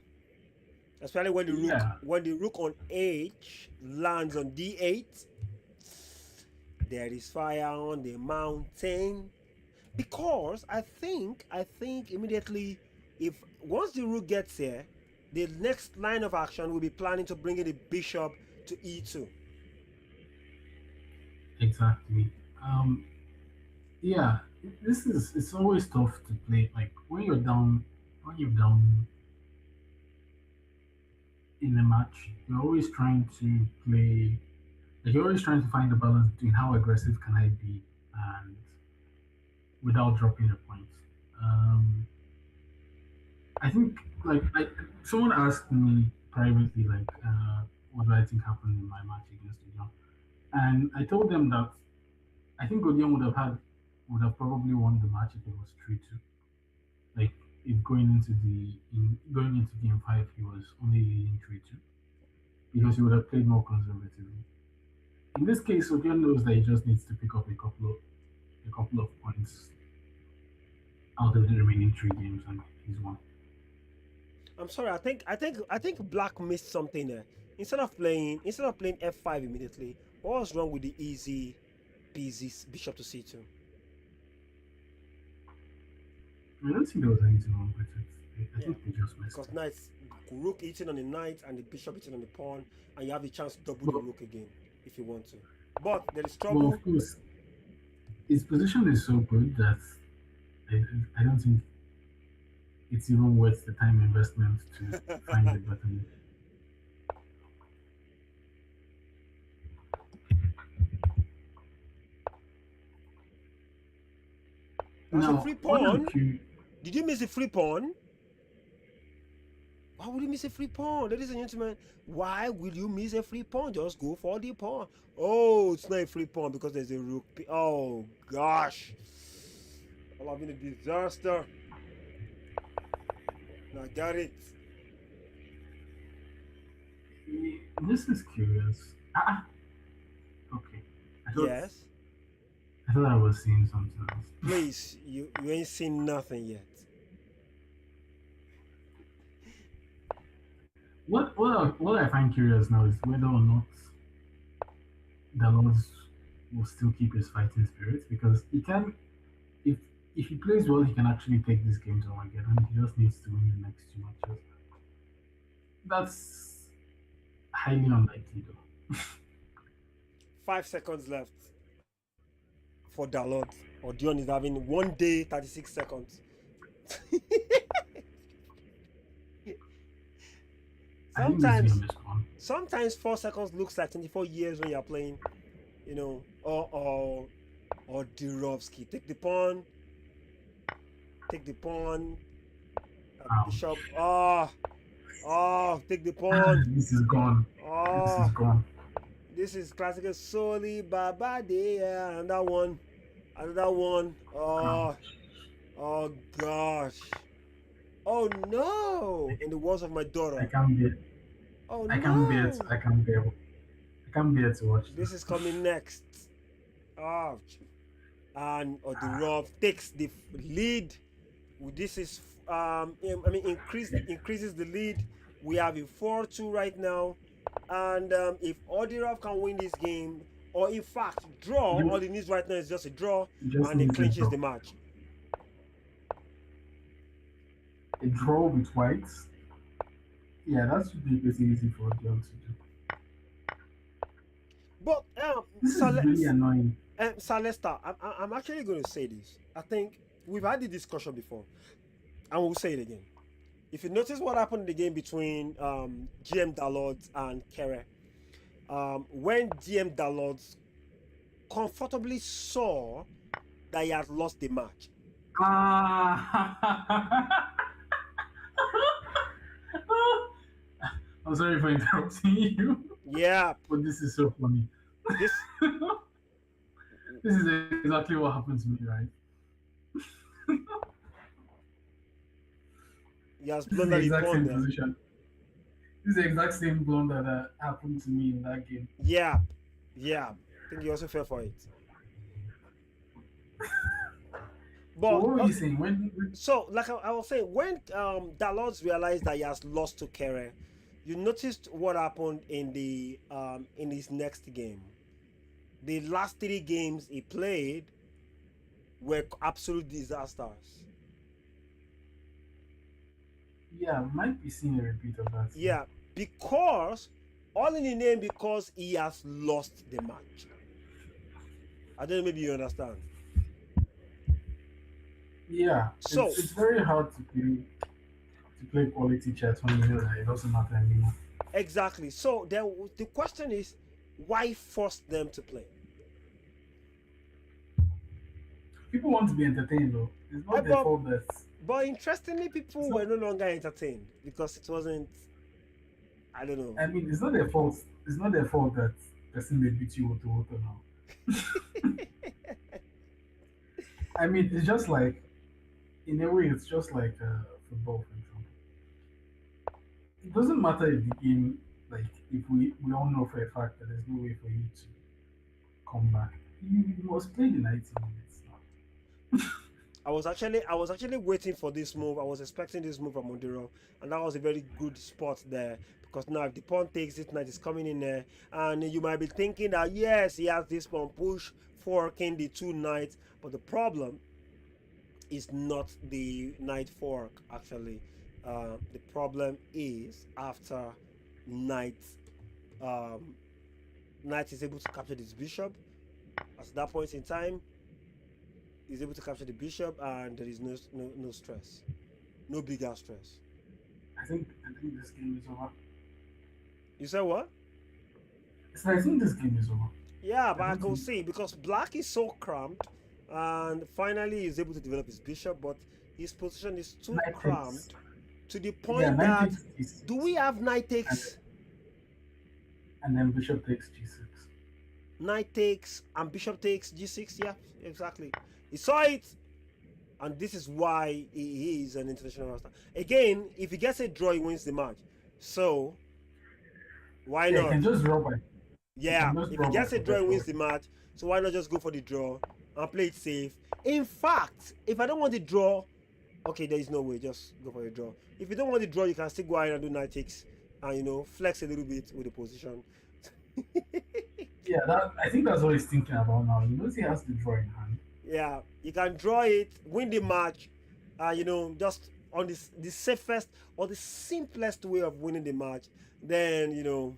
Especially yeah. when the rook on h lands on d8. There is fire on the mountain. Because I think immediately, if once the rook gets here, the next line of action will be planning to bring in the bishop to e2. Exactly. Yeah, it's always tough to play. Like when you're down in a match, you're always trying to play. Like you're always trying to find the balance between how aggressive can I be and without dropping a point. Um, I think someone asked me privately what do I think happened in my match against Odion, and I told them that I think Odion would have probably won the match if it was 3-2. Like if going into game five he was only leading 3-2 because he would have played more conservatively. In this case, Odion knows that he just needs to pick up a couple of points out of the remaining 3 games and he's won. I'm sorry. I think Black missed something there. Instead of playing f5 immediately, what was wrong with the easy peasy bishop to c2? I don't think there was anything wrong with it. I Yeah, think they just missed because it. knights, rook eating on the knight and the bishop eating on the pawn, and you have the chance to double the But, rook again if you want to. But there is but trouble. of course, his position is so good that I don't think it's even worth the time investment to find a better move. That's a Now, free what I'm pawn. curious, Did you miss a free pawn? Why would you miss a free pawn? Ladies and gentlemen, why will you miss a free pawn? Just go for the pawn. Oh, it's not a free pawn because there's a rook. Oh, gosh. All have been a disaster. I got it. this is curious. Okay. I thought, Yes. I thought I was seeing something else. Please, you ain't seen nothing yet. What I find curious now is whether or not Dallas will still keep his fighting spirit, because he can, if if he plays well, he can actually take this game to Armageddon. He just needs to win the next two matches. That's highly unlikely, though. 5 seconds left for Dalot. Odion is having 1 day, 36 seconds. I think this sometimes game is gone. sometimes 4 seconds looks like 24 years when you're playing, or Durovsky. Take the pawn. Take the pawn. Bishop. Take the pawn. This is gone. This is gone. This is classical Soli Baba Day. Another one. Oh gosh. Oh no! In the words of my daughter. I can't bear. Oh I no! can't bear. I can't bear. I can't bear to watch This is coming next. And Odurov takes the lead. This is increases the lead. We have a 4-2 right now, and if Odurov can win this game, or in fact draw, all he needs right now is just a draw, and he clinches the match. A draw with whites. Yeah, that should be pretty easy for Dion to do. But this is really annoying. Salesta, I'm actually going to say this. I think we've had the discussion before, and we'll say it again. If you notice what happened in the game between GMDalods and Kere, when GMDalods comfortably saw that he had lost the match. I'm sorry for interrupting you. Yeah. But this is so funny. This is exactly what happened to me, right? Yes, this is the exact same position. This is the exact same blunder that happened to me in that game. Yeah. I think you also fell for it. But what were you saying? So, like I was saying, when Dalods realized that he has lost to Kere, you noticed what happened in the in his next game. The last 3 games he played were absolute disasters. Yeah, might be seeing a repeat of that. Yeah, because all in the name because he has lost the match. I don't know, maybe you understand. Yeah, so it's very hard to play quality chess when you know that it doesn't matter anymore. Exactly. So the question is, why force them to play? People want to be entertained, though. It's not their fault that. But interestingly, people were no longer entertained because it wasn't. I don't know. I mean, it's not their fault. It's not their fault that person they beat you with water now. I mean, it's just like, in a way, it's just like football, for example. It doesn't matter if the game, like, if we all know for a fact that there's no way for you to come back. You must play the 90 minutes now. I was actually waiting for this move. I was expecting this move from Mondero, and that was a very good spot there, because now if the pawn takes it, knight is coming in there, and you might be thinking that yes, he has this pawn push, forking the 2 knights, but the problem is not the knight fork actually. The problem is after knight is able to capture this bishop. At that point in time, he's able to capture the bishop, and there is no stress, no bigger stress. I think this game is over. You said what? So I think this game is over. Yeah, but I can see, because black is so cramped, And finally, he's able to develop his bishop, but his position is too Knight takes. cramped to the Yeah, point knight that, takes do g6, we have and then bishop takes g6. knight takes and bishop takes g6? Yeah, exactly. He saw it, and this is why he is an international master. Again, if he gets a draw, he wins the match. So why Yeah, you not? can just draw by. You Yeah, can just if he draw by gets a draw, he wins perpetual. the match. So why not just go for the draw and play it safe? In fact, if I don't want the draw, okay, there is no way. Just go for a draw. If you don't want the draw, you can still go ahead and do knight takes, and flex a little bit with the position. Yeah, that I think that's what he's thinking about now. He knows he has the draw in hand. Yeah, you can draw it, win the match, just on the safest or the simplest way of winning the match. Then you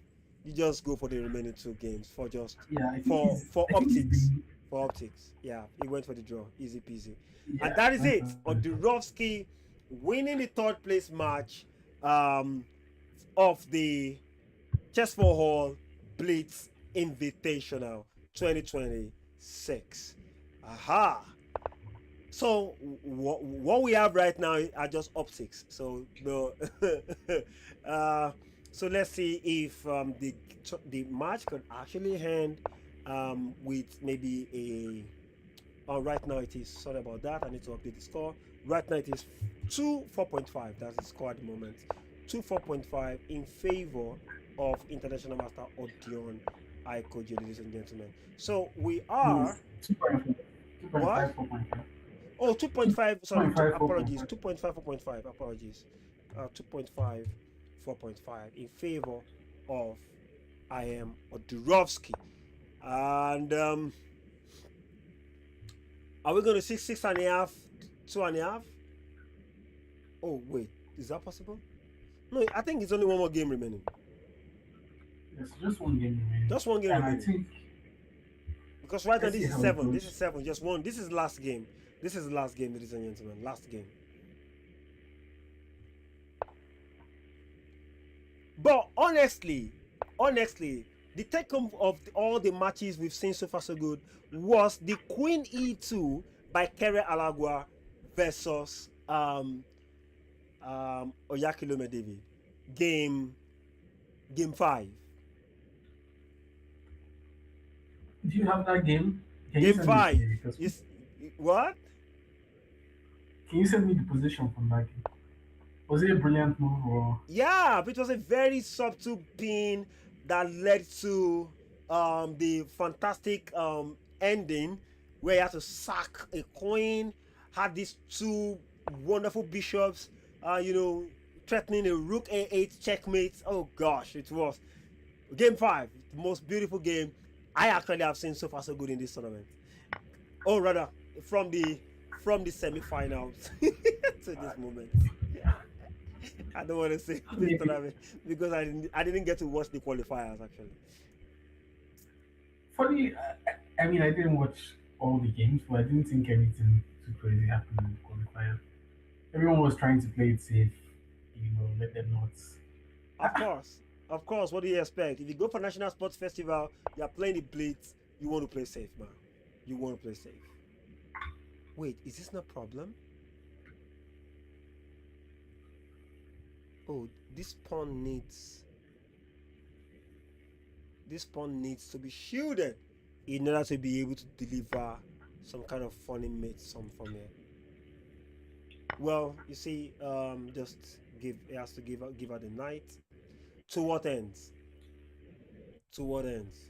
just go for the remaining two games for just Yeah, for I think he's optics. been. For optics, yeah, he went for the draw, easy peasy, and Yeah, that is went it. for On the draw. Durovsky winning the third place match um, of the Chess for Hall Blitz Invitational 2026. Aha! So what we have right now are just optics. So uh, so let's see if the match could actually end with maybe a. Oh, right now it is. Sorry about that. I need to update the score. Right now it is 2-4.5. That's the score at the moment. 2-4.5 in favor of International Master Odion Aikhoje, ladies and gentlemen. So we No, are it's 2.5, what? 2.5, 4.5. Oh, 2.5. Sorry, 2.5, apologies. 4.5. 2.5, 4.5. Apologies. 2.5, 4.5 in favor of I am Odurovsky. And are we going to see 6.5, 2.5? Oh, wait. Is that possible? No, I think it's only one more game remaining. Yes, just one game remaining. Just one game And I remaining. think Because right now let's this see is how it 7. goes. This is 7. Just one. This is the last game. This is the last game, ladies and gentlemen. Last game. But honestly, the take home of all the matches we've seen so far so good was the Queen E2 by Kere Alagua versus Oyakhilome David. Game 5. Do you have that game? Can you Game send it to 5 me? Because is what? can you send me the position from that game? Was it a brilliant move or? Yeah, it was a very subtle pin that led to the fantastic ending where he had to sack a coin, had these two wonderful bishops, threatening a rook a8 checkmate. Oh gosh, it was game 5, the most beautiful game I actually have seen so far so good in this tournament. Or rather, from the semi-finals to this moment. I don't want to say this tournament because I didn't get to watch the qualifiers actually. Funny, I mean, I didn't watch all the games, but I didn't think anything too crazy happened in the qualifier. Everyone was trying to play it safe, let them not. Of course, of course. What do you expect? If you go for National Sports Festival, you are playing the Blitz. You want to play safe, man. You want to play safe. Wait, is this no problem? Oh, this pawn needs to be shielded in order to be able to deliver some kind of funny mate some from here. Well, you see, just it has to give her the knight. To what ends? To what ends?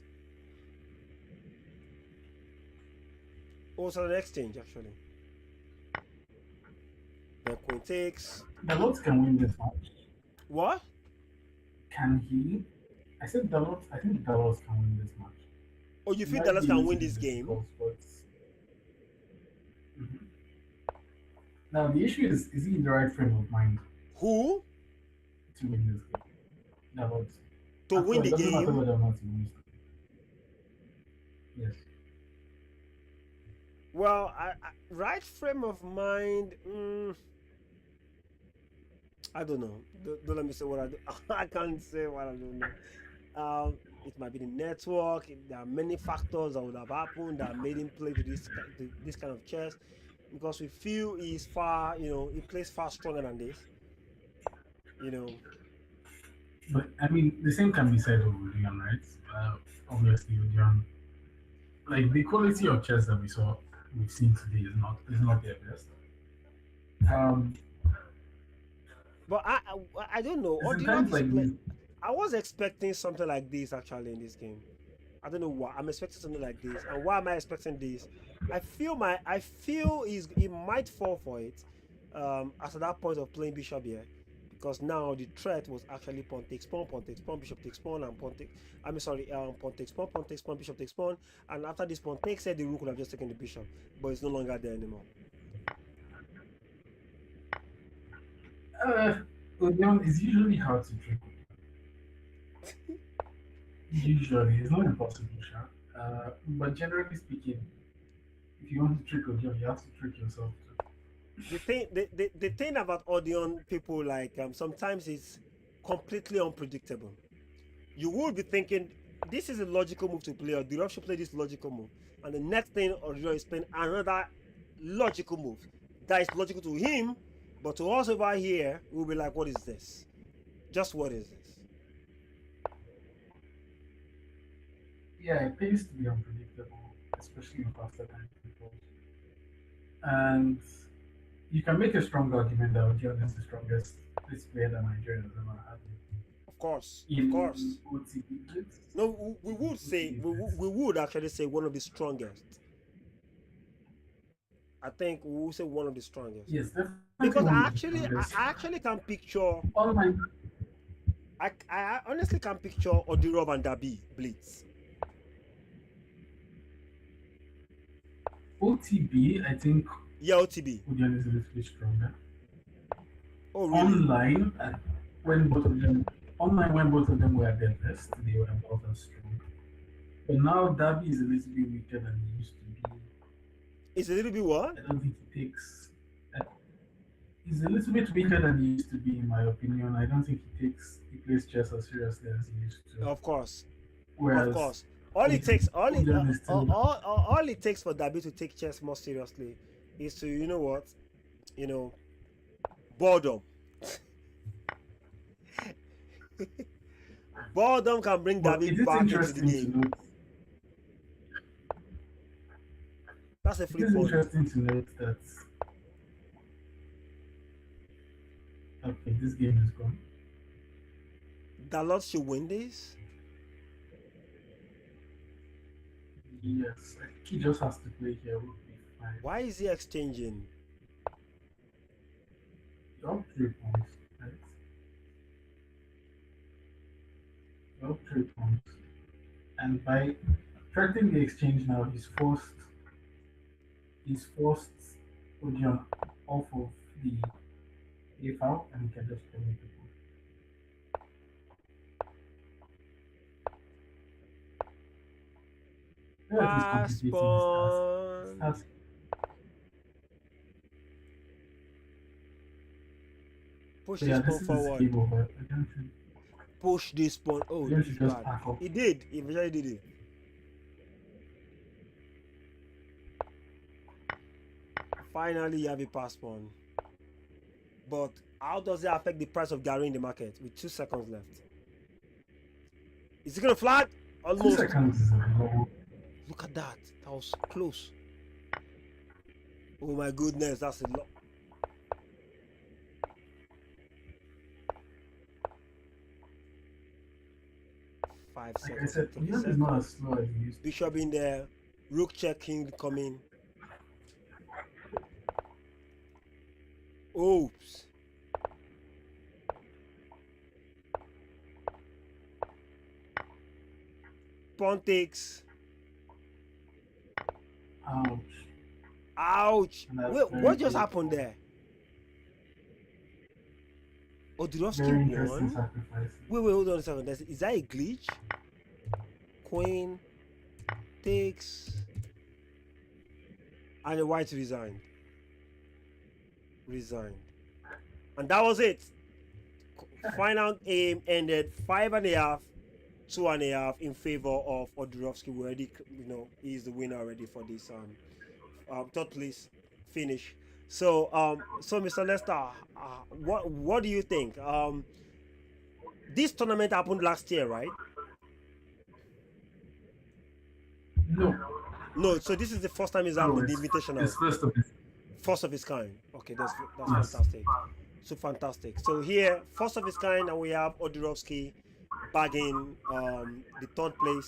Also an exchange actually. The queen takes. The Lords can win this match. What? Can he? I said the Lords. I think the Lords can win this match. Oh, you It feel might Dallas be a can little win bit this game? difficult, but Mhm. Now the issue is he in the right frame of mind Who? to win this game? The Lords. To After win all, it the doesn't matter game? whether or not he wins. Yes. Well, right frame of mind. I don't know. Don't let me say what I do. I can't say what I don't know. It might be the network. There are many factors that would have happened that made him play to this kind of chess, because we feel he's far, he plays far stronger than this. You know, But I mean, the same can be said of Odion, right? Obviously, Odion, like the quality of chess that we've seen today is not their best. Um, but I don't know. it's in Odilov times is like play. these. I was expecting something like this actually in this game. I don't know why. I'm expecting something like this. And why am I expecting this? I feel he might fall for it at that point of playing bishop here. Because now the threat was actually pawn takes pawn, bishop takes pawn, and pawn takes. I mean, sorry, pawn takes pawn, bishop takes pawn, and after this pawn takes it, the rook would have just taken the bishop, but it's no longer there anymore. Uh, Odion is usually hard to trick. Usually, it's not impossible, sure. But generally speaking, if you want to trick Odion, you have to trick yourself too. The thing about Odeon people, like, sometimes it's completely unpredictable. You would be thinking this is a logical move to play, or the should play this logical move, and the next thing Odeon is playing another logical move that is logical to him, but to us over here, we'll be like, what is this? Just what is this? Yeah, it pays to be unpredictable, especially in faster time controls. And you can make a strong argument that Odion is the strongest this player that Nigeria has ever had. Of course, of In course. OTP Blitz, No, we would say OTP Blitz. we would actually say one of the strongest. I think we will say one of the strongest, Yes, definitely because one of the I strongest. actually can picture. Online I honestly can picture Odirov and Dabi Blitz. OTB, I think Yeah, OTB. Odion is a little bit stronger. Oh, really? Online, when both of them when both of them were at their best, they were about as strong. But now Dabi is a little bit weaker than he used to be. It's a little bit what? I don't think he takes. Uh, he's a little bit weaker than he used to be, in my opinion. I don't think he plays chess as seriously as he used to. Of course, of Whereas course. All it takes, Odion is still. all it takes for Dabi to take chess more seriously is to, you know what, boredom. Boredom can bring But it Dabi is back into the interesting to game. note. That's a It flip is point. interesting to note that. Okay, this game is gone. Dalot should win this. Yes, I think he just has to play here. Would be fine. Why is he exchanging? You're up 3 points, right? You're up 3 points. And by threatening the exchange now, he's forced Odion off of the A file, and he can just play it. At least Pass complicating his pawn. task. Push So yeah, this this pawn is forward. game over. I don't think Push this pawn. Oh, you this should is just bad. pack up. He did. He eventually did it. Finally, you have a pass pawn. But how does it affect the price of Gary in the market with 2 seconds left? Is he gonna flag? 2 Almost. seconds is a lot. Look at that. That was close. Oh my goodness, that's a lot. Five Like I seconds. said, 3 Odion is seconds. not as slow as he used to. Bishop in there. Rook check, king coming. Oops. Pawn takes. Ouch. Ouch. And that's Wait, very what just painful. happened there? Very Odurovsky interesting won? sacrifice. Wait, hold on a second. Is that a glitch? Queen takes. And the white resigned. And that was it. Final aim ended 5.5 2.5 in favor of Odurovsky. We already, he's the winner already for this third place finish. So Mr. Lester, what do you think? This tournament happened last year, right? No, No, so this is the first time it's no, happening, the it's Invitational, first of its. first of its kind. Okay, that's Yes. fantastic. So fantastic. So here, first of its kind, and we have Odurovsky bagging the third place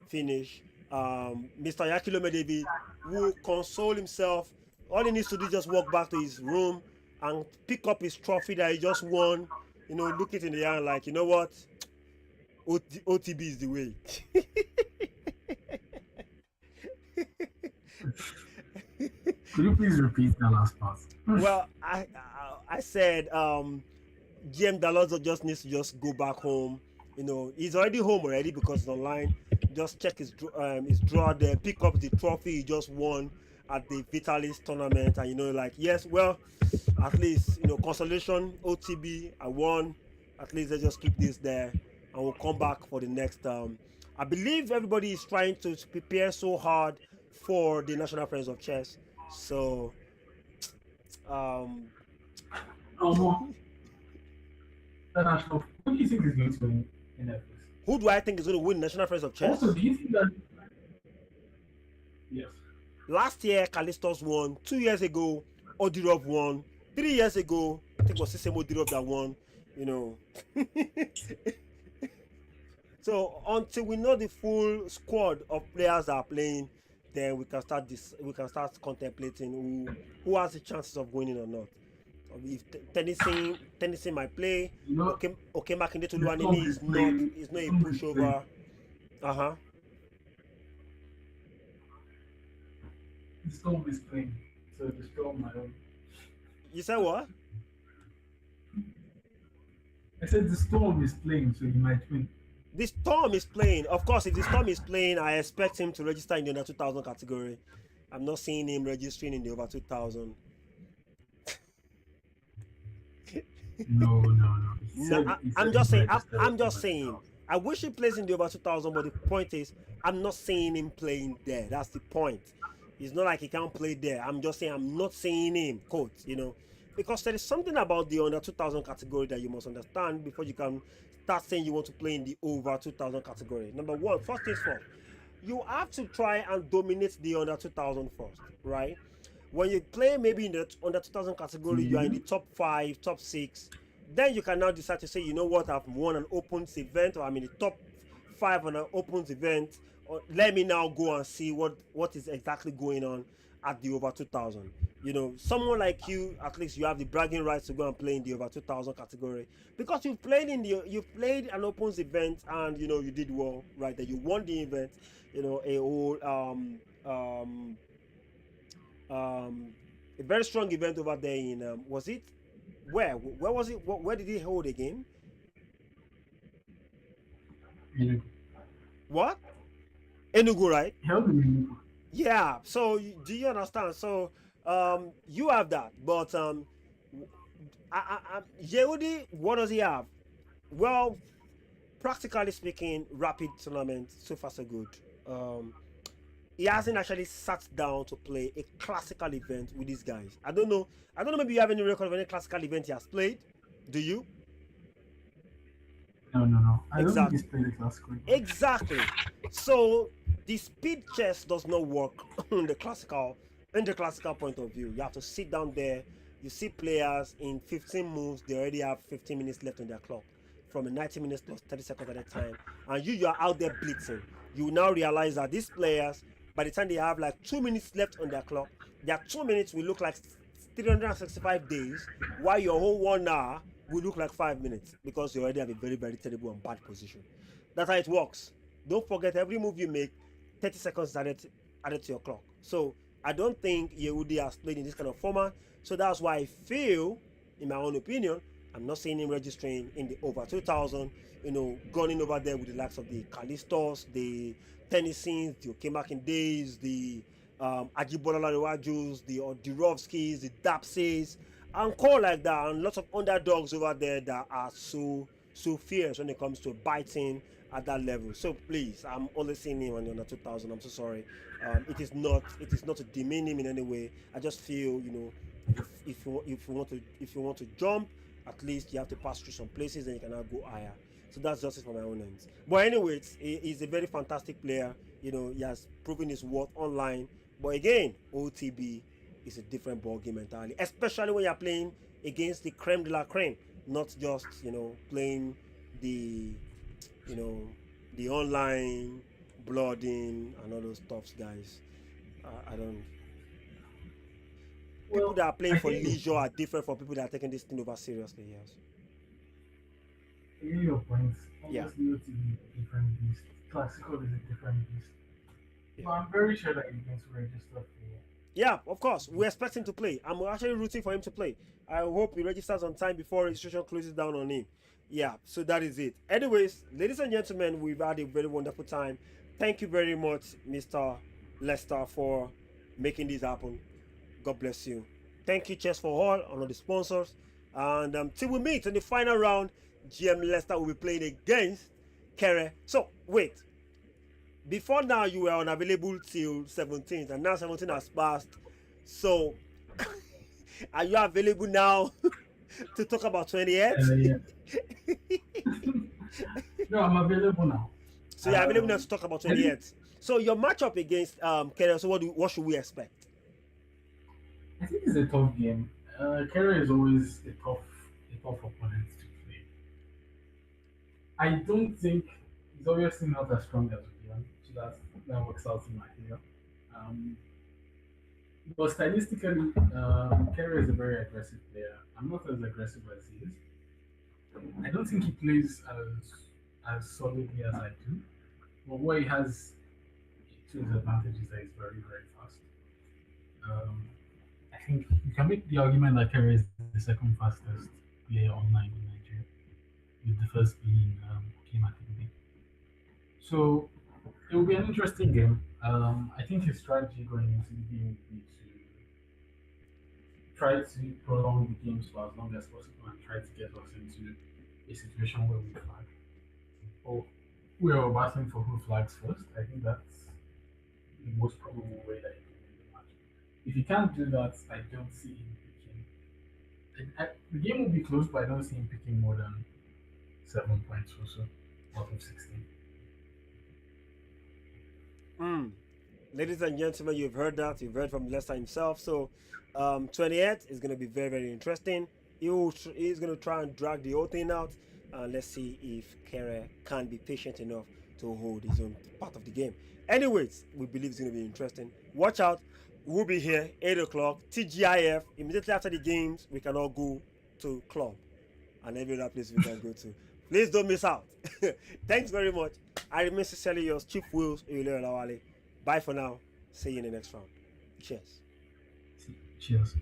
finish. Mr. Oyakhilome David will console himself. All he needs to do is just walk back to his room and pick up his trophy that he just won. Look it in the eye like, you know what? OTB is the way. Could you please repeat that last part? Well, I said GMDalods just needs to just go back home. He's already home already because it's online. Just check his draw there, pick up the trophy he just won at the Vitalis tournament, and yes, well, at least consolation OTB I won. At least let's just keep this there, and we'll come back for the next. I believe everybody is trying to prepare so hard for the National Friends of Chess. So, International. Who do you think is going to win in that place? who do I think is going to win National Friends of Chess? Also, do you think that? Yes. Last year, Callistos won. 2 years ago, Odirov won. 3 years ago, I think it was the same Odirov that won. So until we know the full squad of players that are playing, then we can start this. We can start contemplating who has the chances of winning or not. If Tennessee might play, okay, Makinde Toluwanimi is not a pushover. The Storm is playing, so the Storm my own. You said what? I said the Storm is playing, so he might win. The Storm is playing. Of course, if the Storm is playing, I expect him to register in the under 2000 category. I'm not seeing him registering in the over 2000. No. I'm just saying. I'm just saying. I wish he plays in the over 2000, but the point is, I'm not seeing him playing there. That's the point. It's not like he can't play there. I'm just saying I'm not seeing him, quote, because there is something about the under 2000 category that you must understand before you can start saying you want to play in the over 2000 category. Number one, first things first, you have to try and dominate the under 2000 first, right? When you play maybe in the under 2000 category, you are in the top 5, top 6. Then you can now decide to say, you know what, I've won an opens event, or I'm in the top 5 on an opens event. Or let me now go and see what is exactly going on at the over 2000. Someone like you, at least you have the bragging rights to go and play in the over 2000 category because you've played an opens event and you did well, right? That you won the event, a whole a very strong event over there in was it where was it? Where did he hold again? What? Enugu, right? Yeah. So do you understand? So you have that, but Yehudi, what does he have? Well, practically speaking, rapid tournament, so far so good. He hasn't actually sat down to play a classical event with these guys. I don't know. Maybe you have any record of any classical event he has played. Do you? No. I Exactly. don't think he's played a classical. Exactly. So the speed chess does not work in the classical point of view. You have to sit down there. You see players in 15 moves, they already have 15 minutes left on their clock from a 90 minutes plus 30 seconds at a time. And you are out there blitzing. You now realize that these players, by the time they have like 2 minutes left on their clock, their 2 minutes will look like 365 days, while your whole 1 hour will look like 5 minutes because you already have a very, very terrible and bad position. That's how it works. Don't forget, every move you make, 30 seconds added to your clock. So I don't think Yehudi has played in this kind of format. So that's why I feel, in my own opinion, I'm not seeing him registering in the over 2000, gunning over there with the likes of the Callistos, the Tennesseans, the Okemakin Days, the Ajibola Larewajus, the Odurovskis, the Dapses, and call like that, and lots of underdogs over there that are so so fierce when it comes to biting at that level. So please, I'm only seeing him on the under 2000. I'm so sorry. It is not to demean him in any way. I just feel, if you want to jump, at least you have to pass through some places and you cannot go higher. So that's just it for my own ends. But anyways, he's a very fantastic player. He has proven his worth online. But again, OTB is a different ball game entirely, especially when you're playing against the creme de la creme, not just playing the the online blooding and all those stuffs, guys. I don't. People Well, that are playing I for think leisure are different from people that are taking this thing over seriously. Yes. I hear your points. Yeah. Obviously, OTB is a different beast. Classical is a different beast. Yeah. But I'm very sure that you're going to register for. Yeah, of course. We expect him to play. I'm actually rooting for him to play. I hope he registers on time before registration closes down on him. Yeah, so that is it. Anyways, ladies and gentlemen, we've had a very wonderful time. Thank you very much, Mr. Lester, for making this happen. God bless you. Thank you, Chess for All, and all the sponsors. And till we meet in the final round, GM Lester will be playing against Kere. So, wait. Before now, you were unavailable till 17th, and now 17 has passed. So, are you available now to talk about 28? Yeah. No, I'm available now. So you're available now to talk about 28. So your matchup against Kere, so what should we expect? I think it's a tough game. Kerry is always a tough opponent to play. I don't think he's obviously not as strong as Odion, so that works out in my favor. Um, but stylistically, Kerry is a very aggressive player. I'm not as aggressive as he is. I don't think he plays as solidly as I do. But what he has to his advantage is that he's very, very fast. Um, I think you can make the argument that Kerry is the second fastest player online in Nigeria, with the first being Kim Akinde. So it will be an interesting game. I think his strategy going into the game would be to try to prolong the games for as long as possible and try to get us into a situation where we flag. Or we are battling for who flags first. I think that's the most probable way that you can win the match. If you can't do that, I don't see him picking. The game will be close, but I don't see him picking more than 7 points or so out of 16. Ladies and gentlemen, you've heard that. You've heard from Lester himself. So 28 is going to be very, very interesting. He's going to try and drag the whole thing out. Let's see if Kere can be patient enough to hold his own part of the game. Anyways, we believe it's going to be interesting. Watch out. We'll be here 8 o'clock. TGIF. Immediately after the games, we can all go to club and every other place we can go to. Please don't miss out. Thanks very much. I remain sincerely yours, Chief Wills Oyelere Olawale. Bye for now. See you in the next round. Cheers. Cheers.